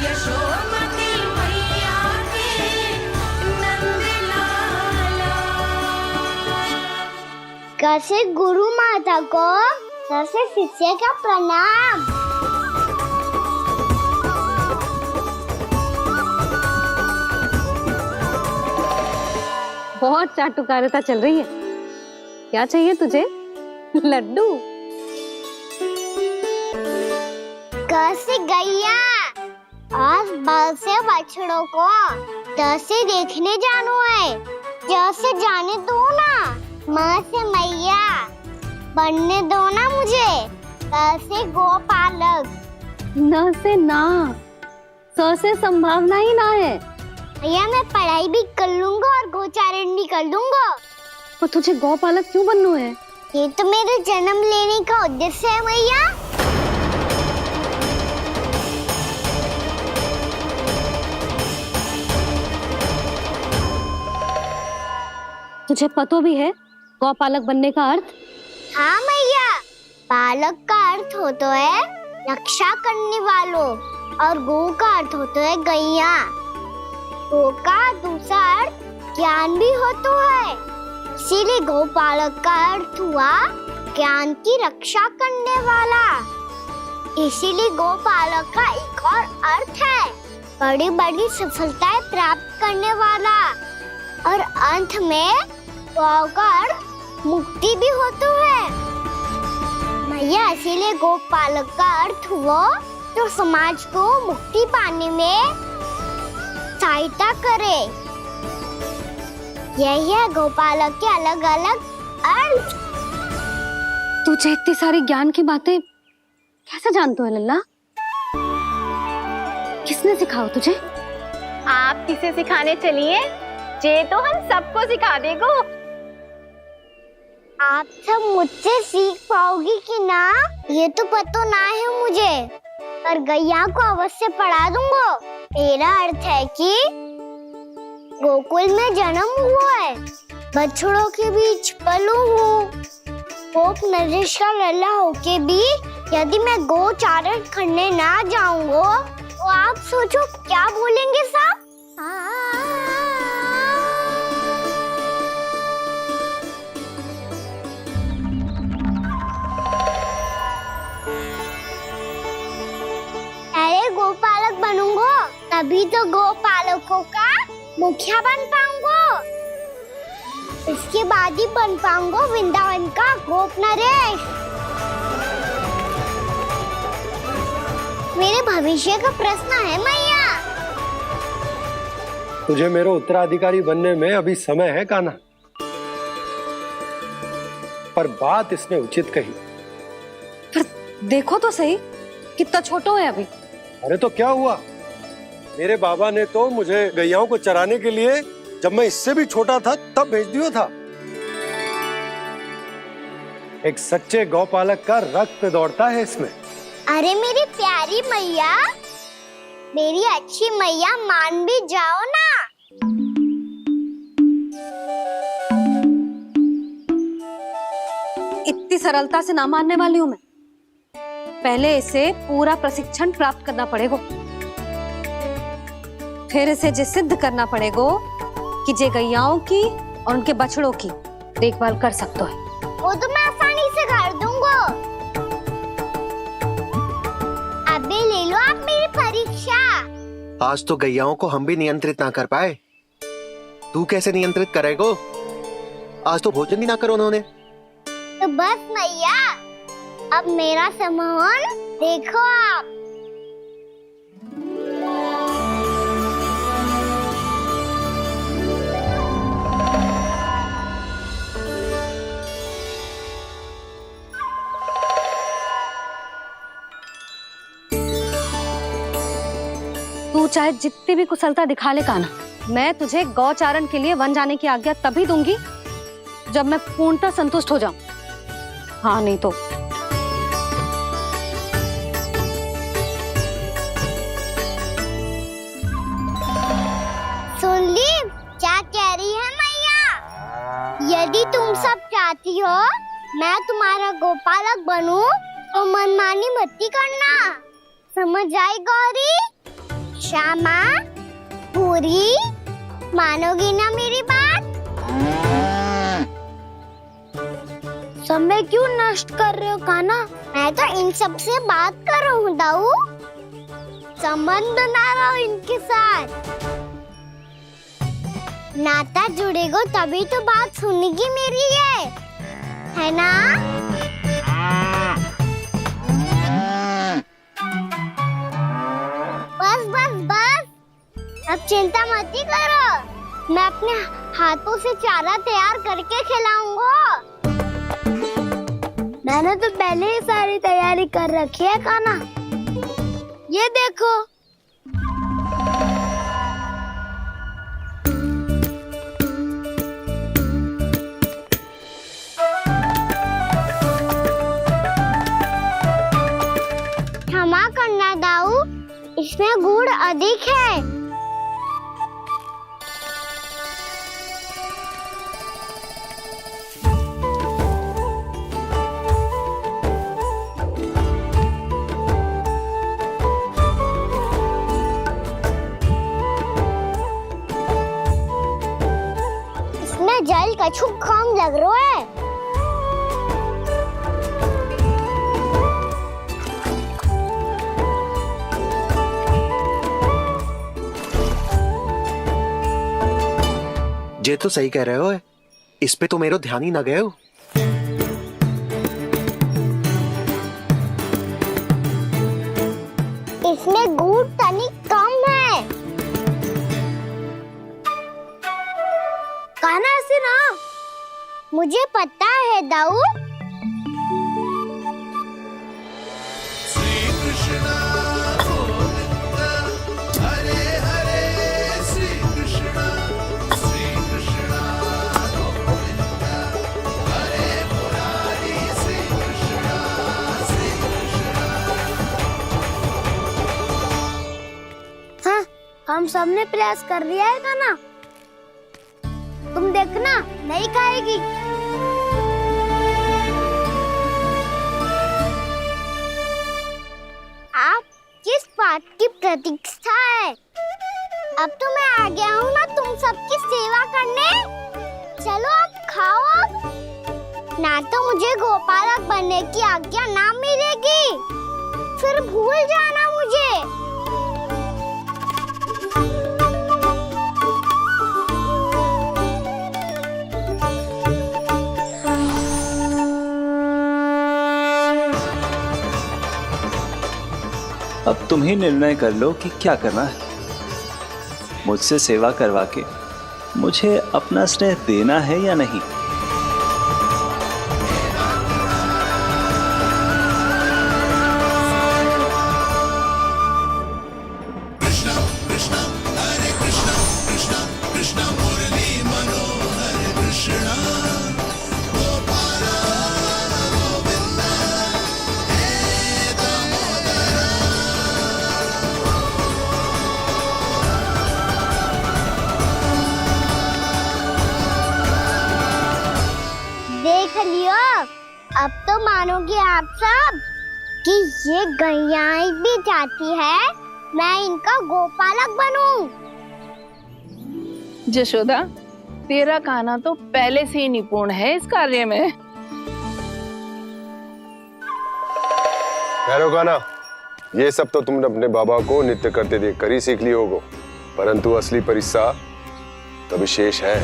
यशोमती मैया के नंद लाला।
कैसे गुरु माता को सबसे शिष्य का प्रणाम।
बहुत चाटुकारिता चल रही है। क्या चाहिए तुझे? लड्डू?
कैसे गैया आज बाल से बछड़ों को कैसे देखने जानो है, जैसे जाने दो ना, माँ से मैया बनने दो ना मुझे, कैसे गोपालक।
न से ना, स से संभावना ही ना है।
भैया मैं पढ़ाई भी कर लूंगा और गोचारण भी कर लूंगा।
तो तुझे गौपालक क्यों बनना है?
ये तो मेरे जन्म लेने का उद्देश्य है भैया।
तुझे पता भी है गौपालक बनने का अर्थ?
हाँ मैया, पालक का अर्थ होता है रक्षा करने वालों और गौ का अर्थ होता है गैया। गौ का दूसरा अर्थ ज्ञान भी होता है, इसीलिए गौपालक का अर्थ हुआ ज्ञान की रक्षा करने वाला। इसीलिए गौपालक का एक और अर्थ है बड़ी बड़ी सफलताएं प्राप्त करने वाला, और अंत में गौ का अर्थ मुक्ति भी होता है। भैया इसीलिए गोपालक का अर्थ हुआ जो समाज को मुक्ति पाने में सहायता करे। यही है गोपालक के अलग अलग अर्थ।
तुझे इतनी सारी ज्ञान की बातें कैसे जानते हो लल्ला? किसने सिखाओ तुझे?
आप किसे सिखाने चलिए, जे तो हम सबको सिखा देगो।
आप सब मुझसे सीख पाओगी कि ना, ये तो पता ना है मुझे, पर गैया को अवश्य पढ़ा दूंगा। मेरा अर्थ है कि गोकुल में जन्म हुआ है, बछड़ों के बीच पलू हूँ, गोप नरेश का लल्ला होके भी यदि मैं गोचारण करने ना जाऊंगा तो आप सोचो क्या बोलेंगे साहब। अरे गोपालक बनूंगा तभी तो गोपालकों का मुखिया बन पाऊंगा, इसके बाद ही बन पाऊंगा वृंदावन का गोप नरेश। मेरे भविष्य का प्रश्न है मैया।
तुझे मेरे उत्तराधिकारी बनने में अभी समय है कान्हा, पर बात इसने उचित कही।
पर देखो तो सही, कितना छोटो है अभी।
अरे तो क्या हुआ, मेरे बाबा ने तो मुझे गैयाओं को चराने के लिए जब मैं इससे भी छोटा था तब भेज दिया था। एक सच्चे गौपालक का रक्त दौड़ता है इसमें।
अरे मेरी प्यारी मैया, मेरी अच्छी मैया, मान भी जाओ ना।
इतनी सरलता से ना मानने वाली हूं मैं। पहले इसे पूरा प्रशिक्षण प्राप्त करना पड़ेगा, फिर इसे ये सिद्ध करना पड़ेगा कि जे गैयाओं की और उनके बछड़ों की देखभाल कर सकते है।
वो तो मैं आसानी से कर दूंगा। अबे ले लो आप मेरी परीक्षा।
आज तो गैयाओं को हम भी नियंत्रित ना कर पाए, तू कैसे नियंत्रित करेगो? आज तो भोजन ही ना करो उन्होंने।
तो बस मैया, अब मेरा सम्मान देखो आप।
तू चाहे जितनी भी कुशलता दिखा ले कान्हा, मैं तुझे गौचारण के लिए वन जाने की आज्ञा तभी दूंगी जब मैं पूर्णतः संतुष्ट हो जाऊं। हाँ नहीं तो
सुन ली क्या कह रही है मैया? यदि तुम सब चाहती हो मैं तुम्हारा गोपालक बनूं तो मनमानी मत करना, समझ आई गौरी? श्यामा, पूरी, मानोगी ना मेरी बात? समय क्यों नष्ट कर रहे हो कान्हा? मैं तो इन सब से बात कर रहा हूँ दाऊ, संबंध बना रहा हूँ इनके साथ। नाता जुड़ेगा तभी तो बात सुनेगी मेरी है ना? बस बस बस, अब चिंता मत ही करो, मैं अपने हाथों से चारा तैयार करके खिलाऊंगा। मैंने तो पहले ही सारी तैयारी कर रखी है कान्हा, ये देखो। क्षमा करना दाऊ, इसमें गुड़ अधिक है। इसमें जल कछु कम लग रहा है।
ये तो सही कह रहे हो, इस पे तो मेरो ध्यान ही ना गए हो।
इसमें गुड़ तनिक कम है। कान्हा ऐसे ना, मुझे पता है दाऊ। हम सब ने प्रयास कर दिया है खाना, तुम देखना नहीं खाएगी। आप किस बात की प्रतीक्षा है? अब तो मैं आ गया हूँ ना तुम सबकी सेवा करने। चलो अब खाओ अब। ना तो मुझे गोपालक बनने की आज्ञा ना मिलेगी, फिर भूल जाना मुझे।
अब तुम ही निर्णय कर लो कि क्या करना है। मुझसे सेवा करवा के मुझे अपना स्नेह देना है या नहीं।
देख लियो, अब तो मानोगे आप सब कि ये गैयाएं भी चाहती है मैं इनका गोपालक बनूं।
जशोदा, तेरा कान्हा तो पहले से ही निपुण है इस कार्य में।
ठहरो कान्हा, ये सब तो तुमने अपने बाबा को नृत्य करते देख कर ही सीख ली होगो, परंतु असली परिश्रम तो विशेष है।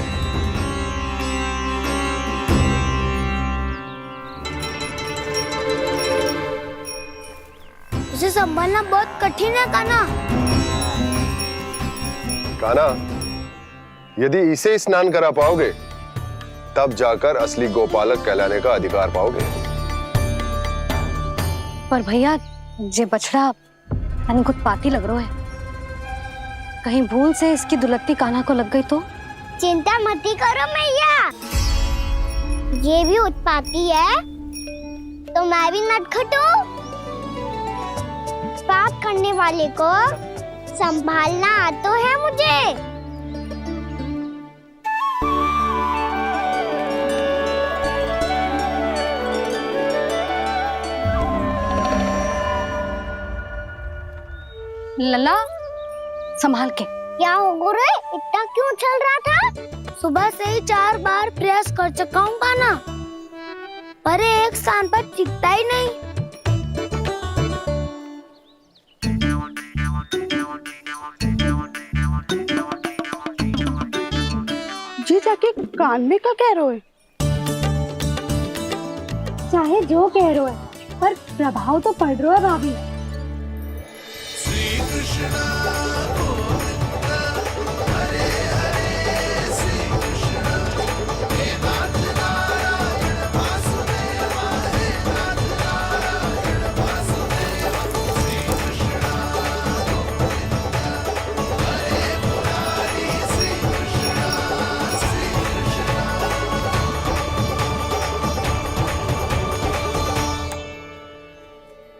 उसे संभालना बहुत कठिन है कान्हा।
कान्हा, यदि इसे स्नान करा पाओगे तब जाकर असली गोपालक कहलाने का अधिकार पाओगे।
पर भैया ये बछड़ा यानी उत्पाती लग रहा है, कहीं भूल से इसकी दुलत्ती कान्हा को लग गई तो?
चिंता मत करो मैया, ये भी उत्पाती है तो मैं भी नटखट हूँ। पाप करने वाले को संभालना आता है मुझे।
लला संभाल के।
क्या हो गुरु, इतना क्यों चल रहा था? सुबह से ही 4 बार प्रयास कर चुका हूँ कान्हा, पर एक स्थान पर टिकता ही नहीं।
जी जाके कान में का कह रहे हो?
चाहे जो कह रहे हो, पर प्रभाव तो पड़ रहा है भाभी।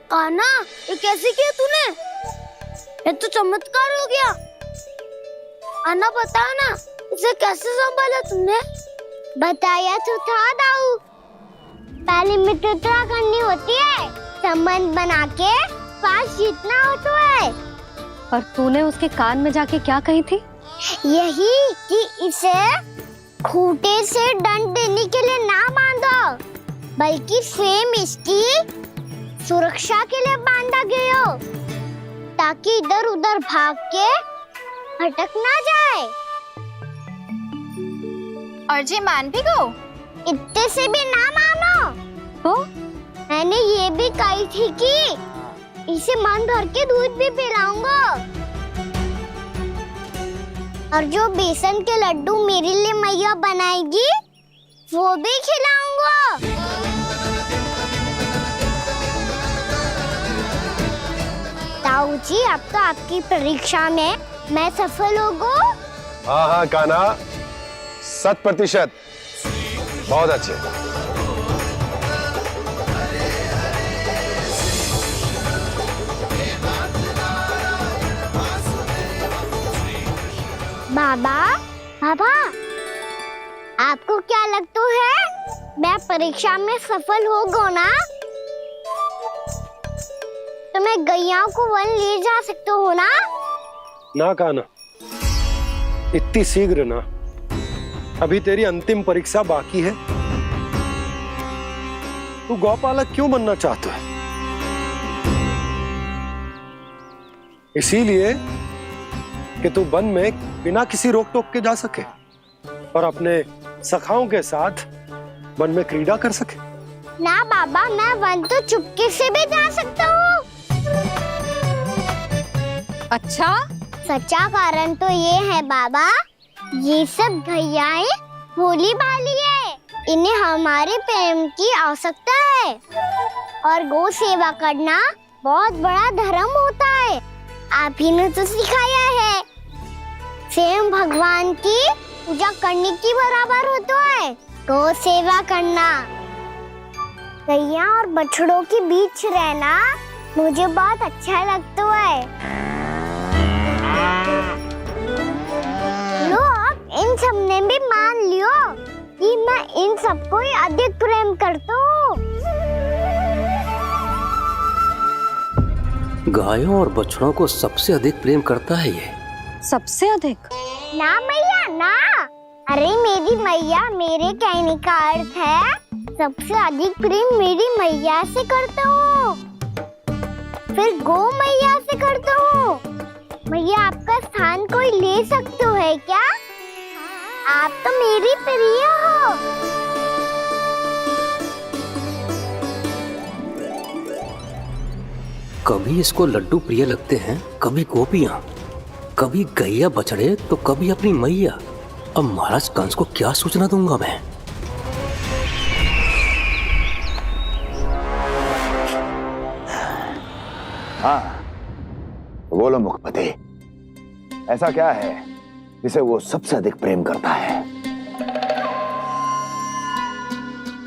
कान्हा, ये कैसे किया तूने? ये तो चमत्कार हो गया। अन्ना बता ना, इसे कैसे संभाला तुमने? बताया तो था दाऊ, पहले मित्रता करनी होती है, संबंध बना के पास जीतना होता है।
पर तूने उसके कान में जाके क्या कही थी?
यही कि इसे खूंटे से दंड देने के लिए ना बांधो, बल्कि फेम इसकी सुरक्षा के लिए बांधा गया हो, ताकि इधर उधर भाग के भटक ना जाए।
और जी मान भी गो?
इतने से भी ना मानो।
तो
मैंने ये भी कही थी कि इसे मन भर के दूध भी पिलाऊंगा, और जो बेसन के लड्डू मेरे लिए मैया बनाएगी वो भी खिलाऊंगा। ताऊ जी, अब तो आपकी परीक्षा में मैं सफल होगा।
हाँ हाँ कान्हा, 100%। बहुत अच्छे।
बाबा बाबा, आपको क्या लगता है मैं परीक्षा में सफल हो गो ना तो मैं गैया को वन ले जा सकता हूँ ना?
ना काना, इतनी शीघ्र ना, अभी तेरी अंतिम परीक्षा बाकी है। तू गौपालक क्यों बनना चाहता है? इसीलिए कि तू वन में बिना किसी रोक टोक के जा सके और अपने सखाओं के साथ वन में क्रीड़ा कर सके।
ना बाबा, मैं वन तो चुपके से भी जा सकता हूँ।
अच्छा,
सच्चा कारण तो ये है बाबा, ये सब गैयाएं भोली भाली है, इन्हें हमारे प्रेम की आवश्यकता है और गौ सेवा करना बहुत बड़ा धर्म होता है। आप ही ने तो सिखाया है, स्वयं भगवान की पूजा करने की बराबर होता है गौ सेवा करना। गैया और बछड़ों के बीच रहना मुझे बहुत अच्छा लगता है। लो, अब इन सब ने भी मान लियो कि मैं इन सबको ही अधिक प्रेम करता हूँ।
गायों और बछड़ों को सबसे अधिक प्रेम करता है ये।
सबसे अधिक?
ना मैया ना, अरे मेरी मैया, मेरे कहने का अर्थ है सबसे अधिक प्रेम मेरी मैया से करता हूँ, फिर गौ मैया से करता हूँ। मैया, आपका स्थान कोई ले सकते है क्या? आप तो मेरी प्रिय हो।
कभी इसको लड्डू प्रिय लगते हैं, कभी गोपियां, कभी गैया बछड़े, तो कभी अपनी मैया। अब महाराज कंस को क्या सूचना दूंगा मैं?
हाँ, बोलो मुखपति, ऐसा क्या है जिसे वो सबसे अधिक प्रेम करता है?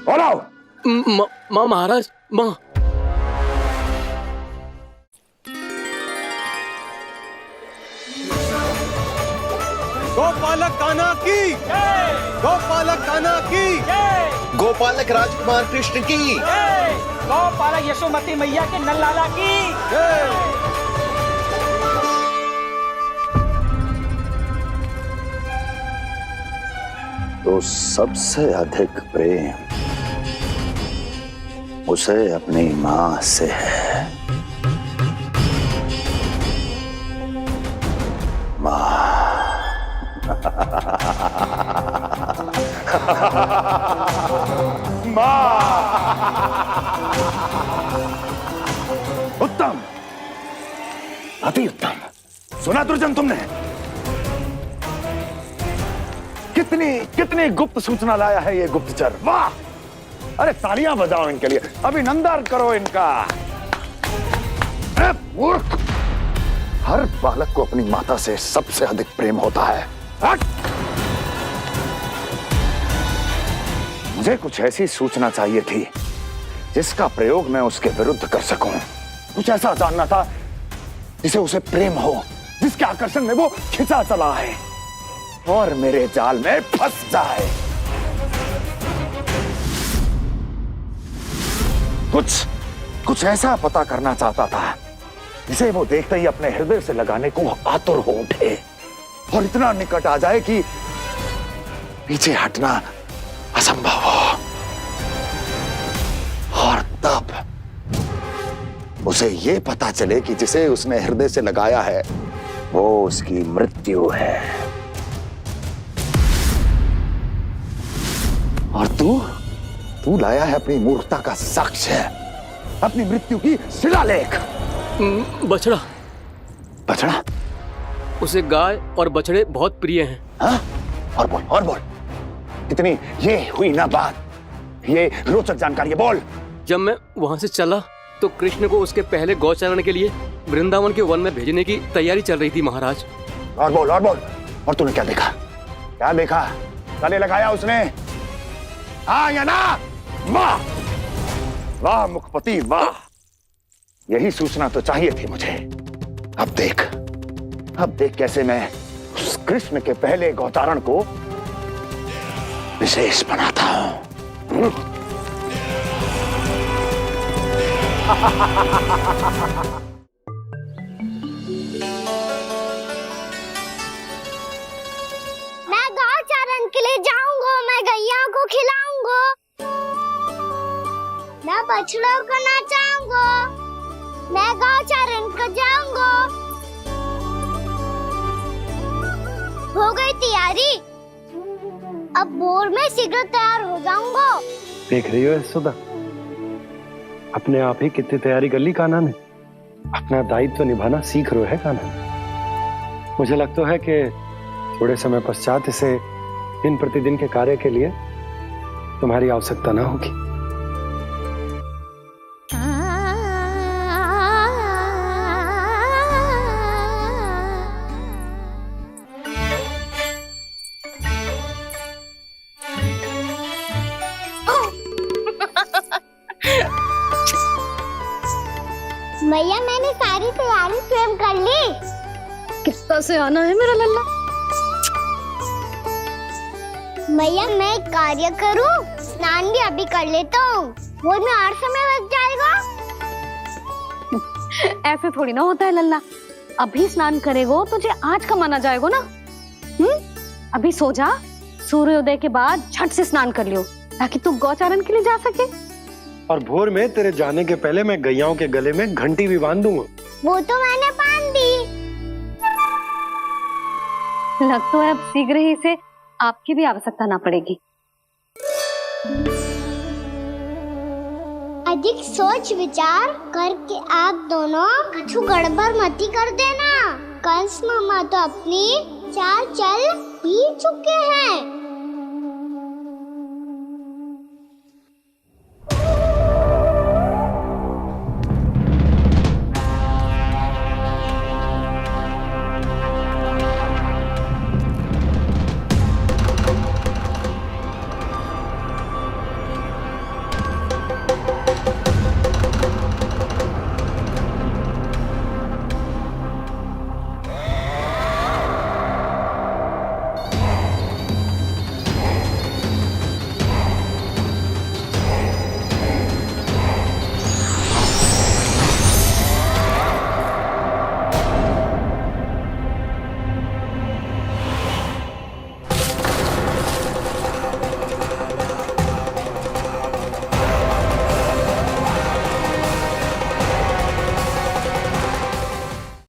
बोलो।
माँ महाराज, माँ।
गोपालक कान्हा की, गोपालक कान्हा की,
गोपालक राजकुमार कृष्ण की,
गौपालक यशोमती मैया के नल्लाला की।
तो सबसे अधिक प्रेम उसे अपनी मां से है। मां। उत्तम, अति उत्तम। सुना दुर्जन तुमने? कितनी कितनी गुप्त सूचना लाया है ये गुप्तचर। वाह! अरे तालियां बजाओ इनके लिए, अभिनंदन करो इनका। अरे मूर्ख! हर बालक को अपनी माता से सबसे अधिक प्रेम होता है। मुझे कुछ ऐसी सूचना चाहिए थी जिसका प्रयोग मैं उसके विरुद्ध कर सकूं। कुछ ऐसा जानना था जिसे उसे प्रेम हो, जिसके आकर्षण में वो खिंचा चला है और मेरे जाल में फंस जाए। कुछ ऐसा पता करना चाहता था जिसे वो देखते ही अपने हृदय से लगाने को आतुर हो उठे और इतना निकट आ जाए कि पीछे हटना असंभव हो। और तब उसे ये पता चले कि जिसे उसने हृदय से लगाया है वो उसकी मृत्यु है। और तू लाया है अपनी मूर्खता का साक्ष्य, अपनी मृत्यु की शिलालेख।
बछड़ा।
बछड़ा?
उसे गाय और बछड़े बहुत प्रिय हैं।
हाँ? और बोल। कितनी ये हुई ना बात, ये रोचक जानकारी है, बोल।
जब मैं वहां से चला तो कृष्ण को उसके पहले गौचारण के लिए वृंदावन के वन में भेजने की तैयारी चल रही थी महाराज।
और बोल। और तूने क्या देखा? गले लगाया उसने? हाँ या ना? वाह वाह मुखपति वाह, यही सूचना तो चाहिए थी मुझे। अब देख कैसे मैं उस कृष्ण के पहले गौचारण को विशेष बनाता हूं।
मैं गौचारण के लिए जाऊंगा, मैं गैया को खिलाऊंगा, मैं बछड़ों को नचाऊंगा, मैं गौचारण को जाऊंगा। हो गई तैयारी, अब भोर में शीघ्र तैयार हो जाऊंगा।
देख रही हो सुधा, अपने आप ही कितनी तैयारी कर ली कान्हा ने। अपना दायित्व निभाना सीख रहे है कान्हा। मुझे लगता है कि थोड़े समय पश्चात इसे दिन प्रतिदिन के कार्य के लिए तुम्हारी आवश्यकता ना होगी।
भैया मैंने सारी तैयारी स्वयं कर ली।
कितना से आना है मेरा लल्ला?
भैया मैं एक कार्य करूं, स्नान भी अभी कर लेता हूँ, वो में और समय लग जाएगा।
ऐसे थोड़ी ना होता है लल्ला, अभी स्नान करेगो तुझे आज का माना जाएगा ना। अभी सो जा, सूर्योदय के बाद झट से स्नान कर लियो ताकि तू गौचारण के लिए जा सके।
और भोर में तेरे जाने के पहले मैं गैयाओं के गले में घंटी भी बांध दूंगा।
वो तो मैंने बांध दी।
लग तो है अब शीघ्र ही से आपकी भी आवश्यकता ना पड़ेगी।
अधिक सोच विचार करके आप दोनों कुछ गड़बड़ मती कर देना। कंस मामा तो अपनी चाल चल ही चुके हैं।